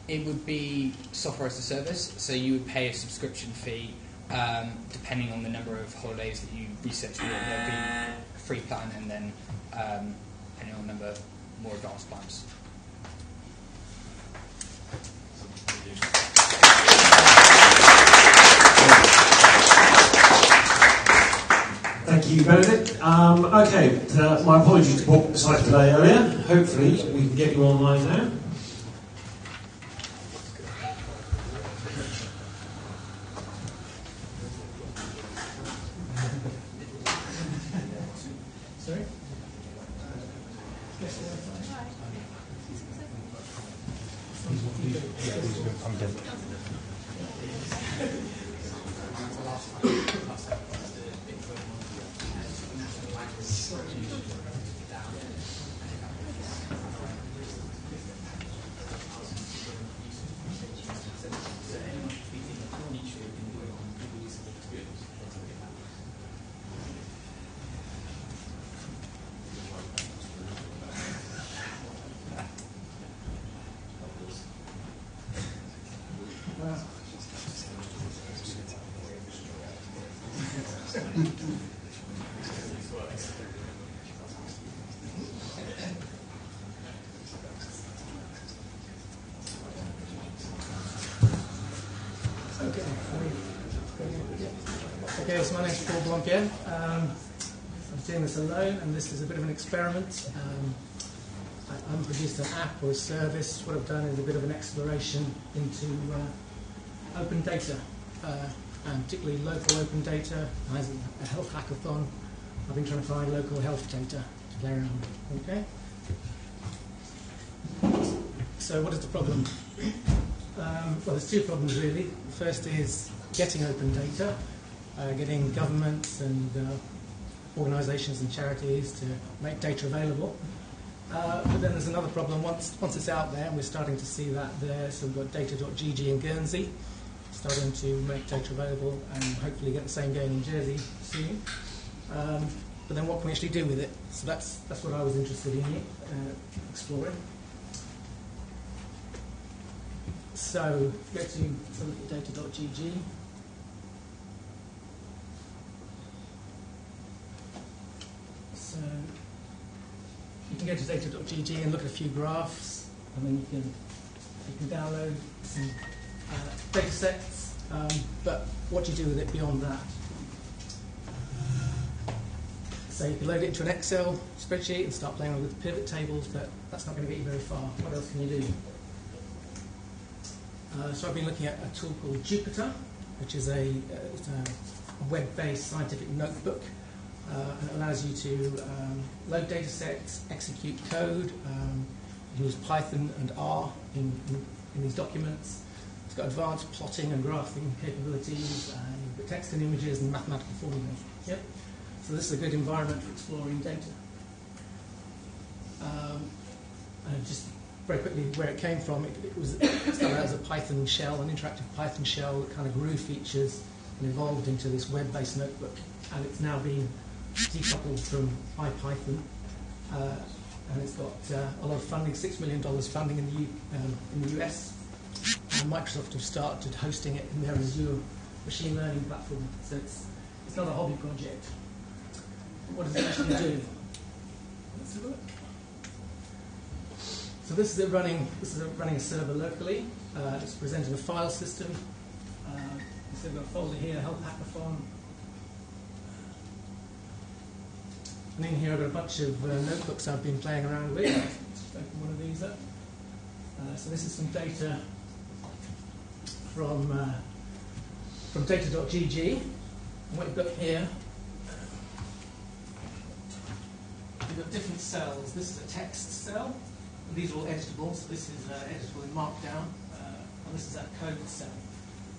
it would be software as a service. So you would pay a subscription fee. Depending on the number of holidays that you research, there'll be a free plan and then depending on the number, more advanced plans. Thank you, Benedict. Okay, my apologies to walk the site delay earlier. Hopefully we can get you online now. Sorry? I'm dead. Okay, so my name's Paul Blanquet. I'm doing this alone, and this is a bit of an experiment. I unproduced an app or a service. What I've done is a bit of an exploration into open data, and particularly local open data. As a health hackathon, I've been trying to find local health data to play around with. Okay. So what is the problem? Well, there's two problems really. The first is getting open data, getting governments and organisations and charities to make data available. But then there's another problem. Once it's out there, and we're starting to see that there, so we've got data.gg in Guernsey, starting to make data available and hopefully get the same going in Jersey soon. But then what can we actually do with it? So that's what I was interested in exploring. So go to data.gg. So you can go to data.gg and look at a few graphs, and then you can download some data sets, but what do you do with it beyond that? So you can load it into an Excel spreadsheet and start playing with pivot tables, but that's not going to get you very far. What else can you do? So I've been looking at a tool called Jupyter, which is a web-based scientific notebook, and it allows you to load data sets, execute code, use Python and R in these documents. It's got advanced plotting and graphing capabilities, and you've got text and images and mathematical formulas. Yep. So this is a good environment for exploring data. And just very quickly, where it came from, it started out as a Python shell, an interactive Python shell that kind of grew features and evolved into this web-based notebook. And it's now been decoupled from IPython. And it's got a lot of funding, $6 million funding in the US. And Microsoft have started hosting it in their Azure machine learning platform. So it's not a hobby project. What does it actually do? Let's have a look. So this is running a server locally. It's presenting a file system. So we've got a folder here, Health Hackathon. And in here I've got a bunch of notebooks I've been playing around with. Let's just open one of these up. So this is some data from data.gg. And what you've got here, you've got different cells. This is a text cell. And these are all editable, so this is editable in Markdown. And this is a code cell.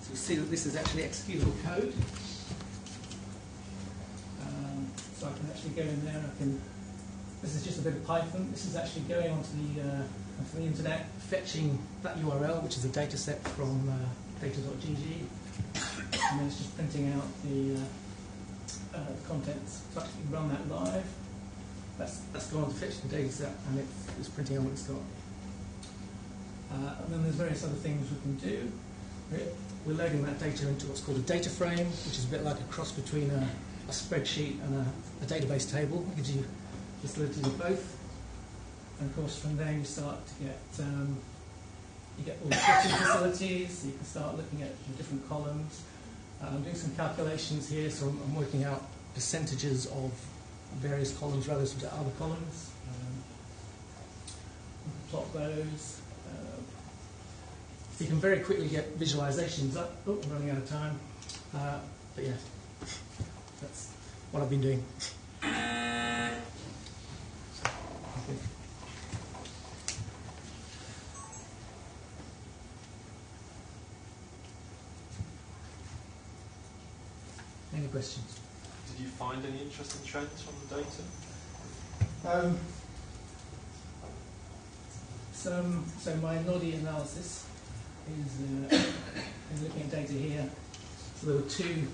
So you see that this is actually executable code. So I can actually go in there. This is just a bit of Python. This is actually going onto the internet, fetching that URL, which is a data set from data.gg, and then it's just printing out the contents. So I can run that live. That's gone to fetch the data set, and it's printing out what it's got. And then there's various other things we can do. We're loading that data into what's called a data frame, which is a bit like a cross between a spreadsheet and a database table. It gives you facilities of both. And of course, from there you start to get you get all the plotting facilities. So you can start looking at the different columns. I'm doing some calculations here, so I'm working out percentages of various columns relative to other columns. You can plot those. So you can very quickly get visualizations up. Oh, I'm running out of time. But yeah, that's what I've been doing. Any questions? Did you find any interesting trends from the data? So my Noddy analysis is looking at data here. So there were two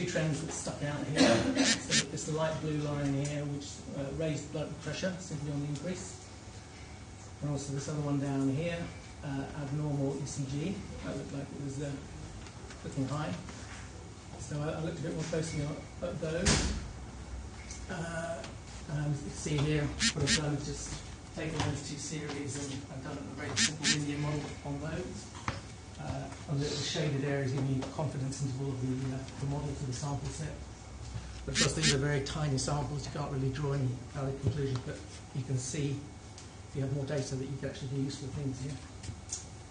trends that stuck out here. So it's the light blue line here, which raised blood pressure simply on the increase. And also this other one down here, abnormal ECG. That looked like it was looking high. So I looked a bit more closely at those. And you can see here what I've done is just taken those two series and I've done a very simple linear model on those. And the shaded areas give you confidence interval of the model to the sample set. But of course these are very tiny samples, you can't really draw any valid conclusions, but you can see if you have more data that you can actually do useful things here.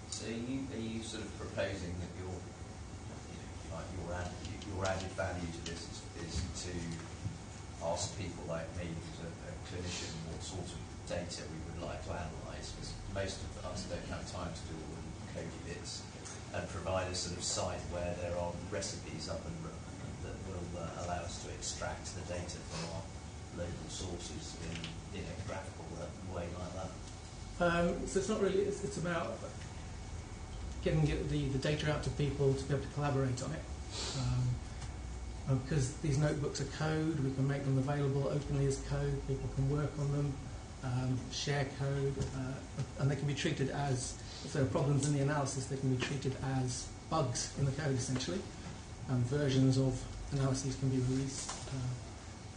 So are you sort of proposing that your added value to this is to ask people like me, who's a clinician, what sort of data we would like to analyse, because most of us don't have time to do all the codey bits, and provide a sort of site where there are recipes up and running that will allow us to extract the data from our local sources in a graphical way like that. So it's not really, it's about getting the data out to people to be able to collaborate on it. Because these notebooks are code, we can make them available openly as code, people can work on them. share code, and they can be treated as, if there are problems in the analysis, they can be treated as bugs in the code essentially. Versions of analyses can be released.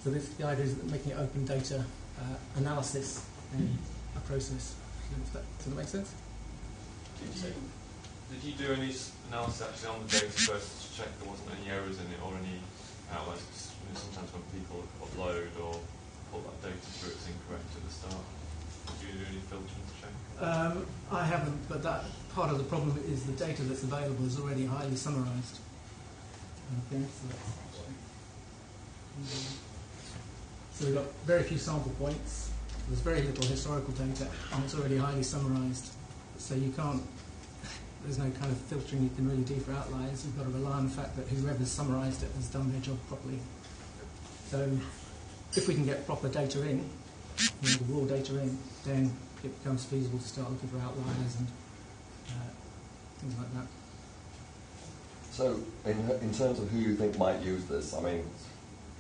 So the idea is that making it open data analysis a process. Does that make sense? Did you do any analysis actually on the data first to check there wasn't any errors in it or any outliers? You know, sometimes when people upload or pull that data through, it's incorrect at the start. Did you do any filtering to check? I haven't, but that part of the problem is the data that's available is already highly summarized. Okay, so we've got very few sample points. There's very little historical data, and it's already highly summarized. So you can't, there's no kind of filtering you can really do for outliers. You've got to rely on the fact that whoever's summarized it has done their job properly. So if we can get proper data in, the raw data in, then it becomes feasible to start looking for outliers and things like that. So in terms of who you think might use this, I mean,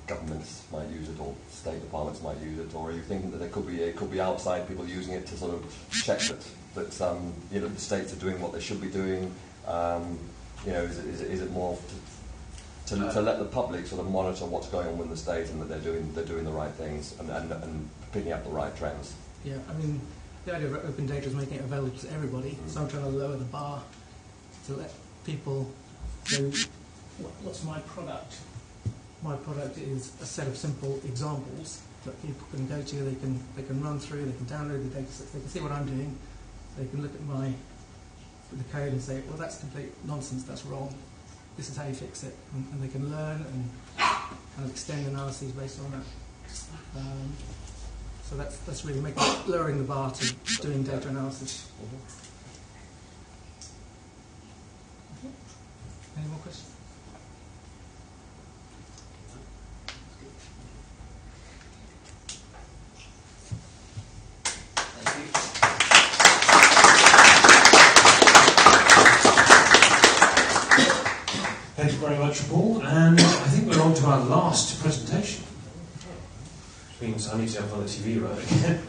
governments might use it, or state departments might use it, or are you thinking that it could be outside people using it to sort of check that the states are doing what they should be doing? Is it more to let the public sort of monitor what's going on with the state and that they're doing the right things and picking up the right trends? Yeah, I mean, the idea of open data is making it available to everybody. So I'm trying to lower the bar to let people know what's my product. My product is a set of simple examples that people can go to. They can run through. They can download the data sets. They can see what I'm doing. They can look at the code and say, well, that's complete nonsense. That's wrong. This is how you fix it, and they can learn and kind of extend analyses based on that. So that's really lowering the bar to doing data analysis. Any more questions? Thank you very much, Paul. And I think we're on to our last presentation. Which means I need to have on the TV right again.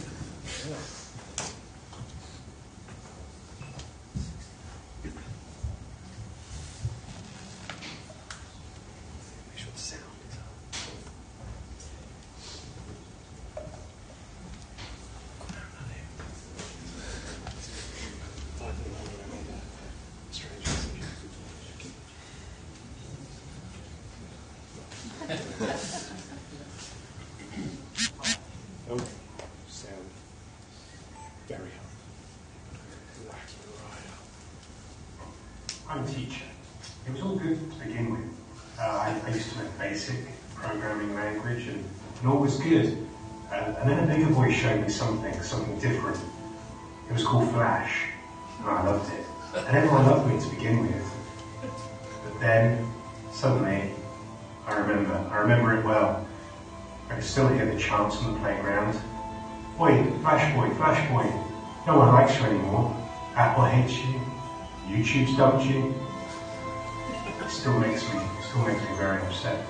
Make sure the sound is up. Oh, sound very hard. Relax right up. I'm a teacher. It was all good to begin with. I used to make basic programming language and all was good. And then a bigger voice showed me something different. It was called Flash, and I loved it. And everyone loved me to begin with. But then, suddenly, I remember it well. I can still hear the chants on the playground. Boy, Flash boy, no one likes you anymore. Apple hates you, YouTube's dumped you. It still makes me very upset.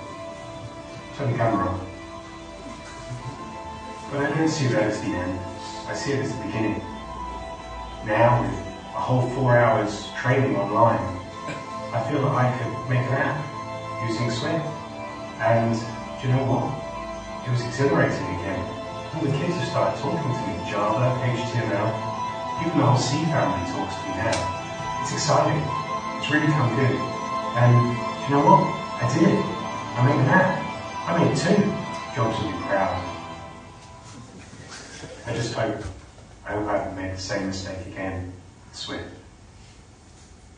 Turn the camera on. But I don't see that as the end. I see it as the beginning. Now, with a whole 4 hours training online, I feel that I could make an app using Swift. And do you know what? It was exhilarating again. All the kids have started talking to me, Java, HTML, even the whole C family talks to me now. It's exciting. It's really come good. And do you know what? I did it. I made an app. I made 2. Jobs will be proud. I hope I haven't made the same mistake again. Swift.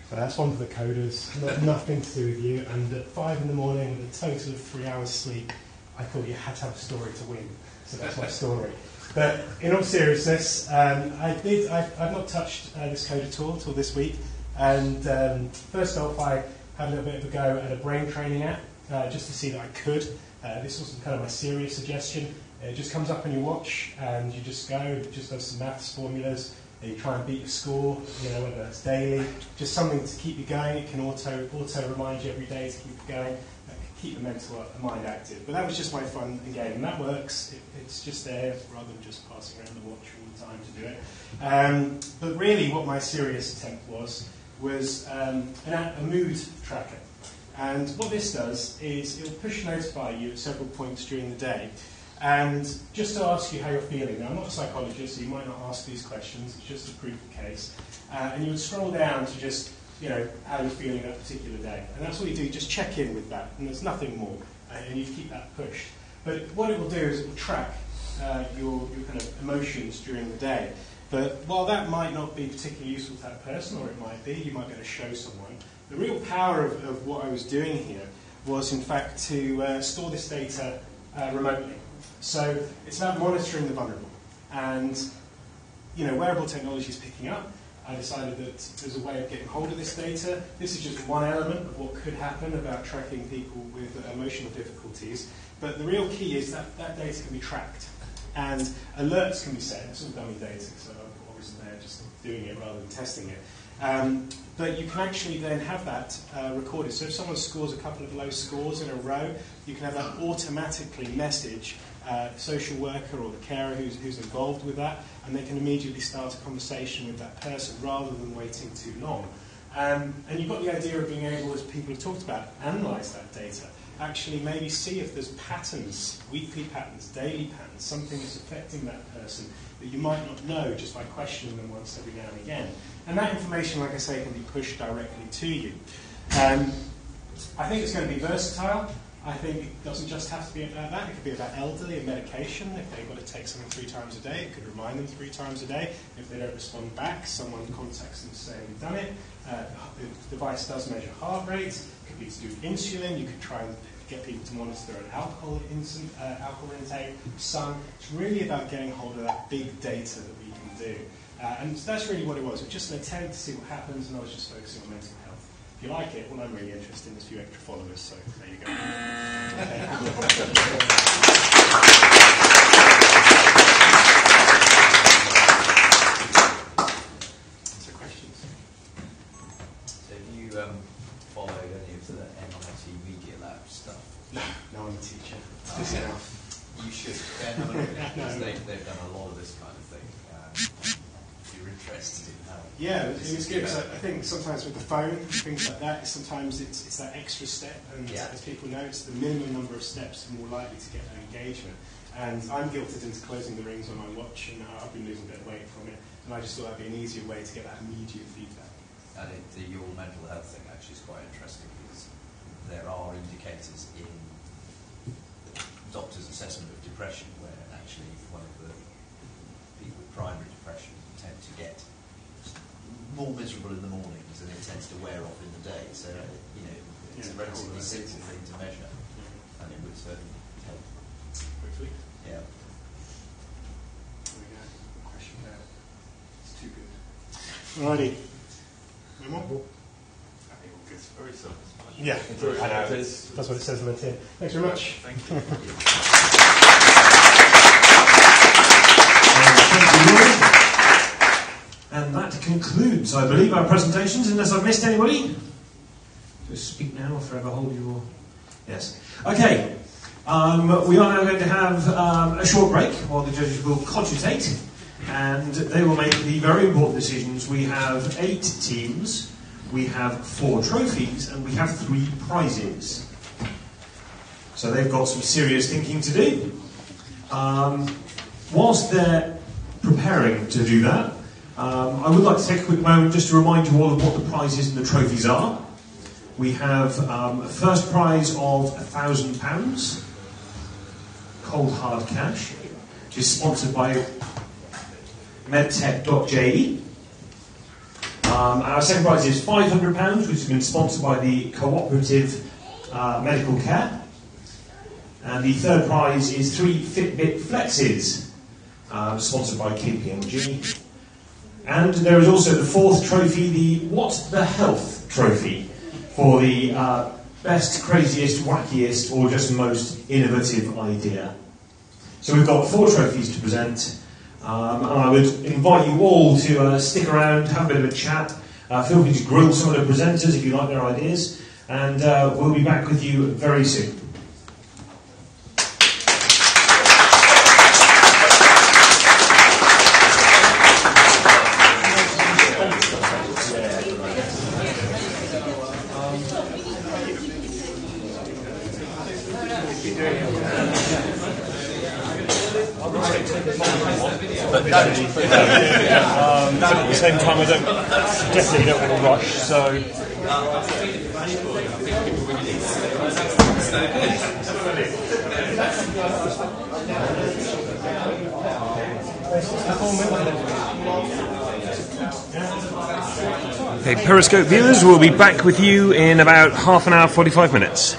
So that's one for the coders, nothing to do with you. And at 5 in the morning, with a total of 3 hours sleep, I thought you had to have a story to win. So that's my story. But in all seriousness, I've not touched this code at all until this week. And first off, I had a little bit of a go at a brain training app, just to see that I could. This was kind of my serious suggestion. It just comes up on your watch, and you just go, it just does some maths formulas, and you try and beat your score, whether it's daily, just something to keep you going. It can auto remind you every day to keep you going. keep the mental mind active. But that was just my fun and game, and that works. It's just there rather than just passing around the watch all the time to do it. But really what my serious attempt was a mood tracker. And what this does is it'll push notify you at several points during the day, and just to ask you how you're feeling. Now, I'm not a psychologist, so you might not ask these questions, it's just to prove the case. And you would scroll down to just, how you're feeling that particular day. And that's what you do, just check in with that, and there's nothing more. And you keep that pushed. But what it will do is it will track your kind of emotions during the day. But while that might not be particularly useful to that person, or it might be, you might be able to show someone, the real power of what I was doing here was, in fact, to store this data remotely. So it's about monitoring the vulnerable. And, wearable technology is picking up. I decided that there's a way of getting hold of this data. This is just one element of what could happen about tracking people with emotional difficulties. But the real key is that that data can be tracked. And alerts can be set. It's all dummy data, so I wasn't there just doing it rather than testing it. But you can actually then have that recorded. So if someone scores a couple of low scores in a row, you can have that automatically message the social worker or the carer who's involved with that, and they can immediately start a conversation with that person rather than waiting too long. And you've got the idea of being able, as people have talked about, analyse that data. Actually maybe see if there's patterns, weekly patterns, daily patterns, something that's affecting that person that you might not know just by questioning them once every now and again. And that information, like I say, can be pushed directly to you. I think it's going to be versatile. I think it doesn't just have to be about that. It could be about elderly and medication. If they've got to take something 3 times a day, it could remind them 3 times a day. If they don't respond back, someone contacts them to say they've done it. The device does measure heart rate. It could be to do with insulin. You could try and get people to monitor their own alcohol intake, sun. It's really about getting hold of that big data that we can do. And that's really what it was. It was just an attempt to see what happens, and I was just focusing on mental health. If you like it, well, I'm really interested. There's a few extra followers, so there you go. So questions? So have you followed any of the MIT Media Lab stuff? No, I'm a teacher. You should. Because they've done a lot of this kind of thing. If you're interested in how... Yeah, it was good. So I think sometimes with the phone, things like that, sometimes it's that extra step, and as people know, it's the minimum number of steps more likely to get that engagement. And I'm guilted into closing the rings on my watch, and I've been losing a bit of weight from it, and I just thought that'd be an easier way to get that immediate feedback. And your mental health thing actually is quite interesting, because there are indicators in the doctor's assessment of depression where actually one of the people with primary depression tend to get more miserable in the mornings, and it tends to wear off in the day. So, it's a relatively simple thing to measure, and it would certainly help. Hopefully. Yeah. There we go. Question there. It's too good. Alrighty. No more? I think all good. It's very self-explanatory. Yeah, I know. That's what it says on the tin. Thanks very much. Thank you. And that concludes, I believe, our presentations, unless I've missed anybody. Just speak now or forever hold your... Yes. Okay. We are now going to have a short break while the judges will cogitate, and they will make the very important decisions. We have 8 teams, we have 4 trophies, and we have 3 prizes. So they've got some serious thinking to do. Whilst they're preparing to do that, I would like to take a quick moment just to remind you all of what the prizes and the trophies are. We have a first prize of £1,000, cold hard cash, which is sponsored by medtech.je. Our second prize is £500, which has been sponsored by the Cooperative Medical Care. And the third prize is 3 Fitbit Flexes, sponsored by KPMG. And there is also the 4th trophy, the What the Health trophy, for the best, craziest, wackiest, or just most innovative idea. So we've got 4 trophies to present, and I would invite you all to stick around, have a bit of a chat. Feel free to grill some of the presenters if you like their ideas. and we'll be back with you very soon. At the same time, I definitely don't want to rush, so... Okay, Periscope viewers, we'll be back with you in about half an hour, 45 minutes.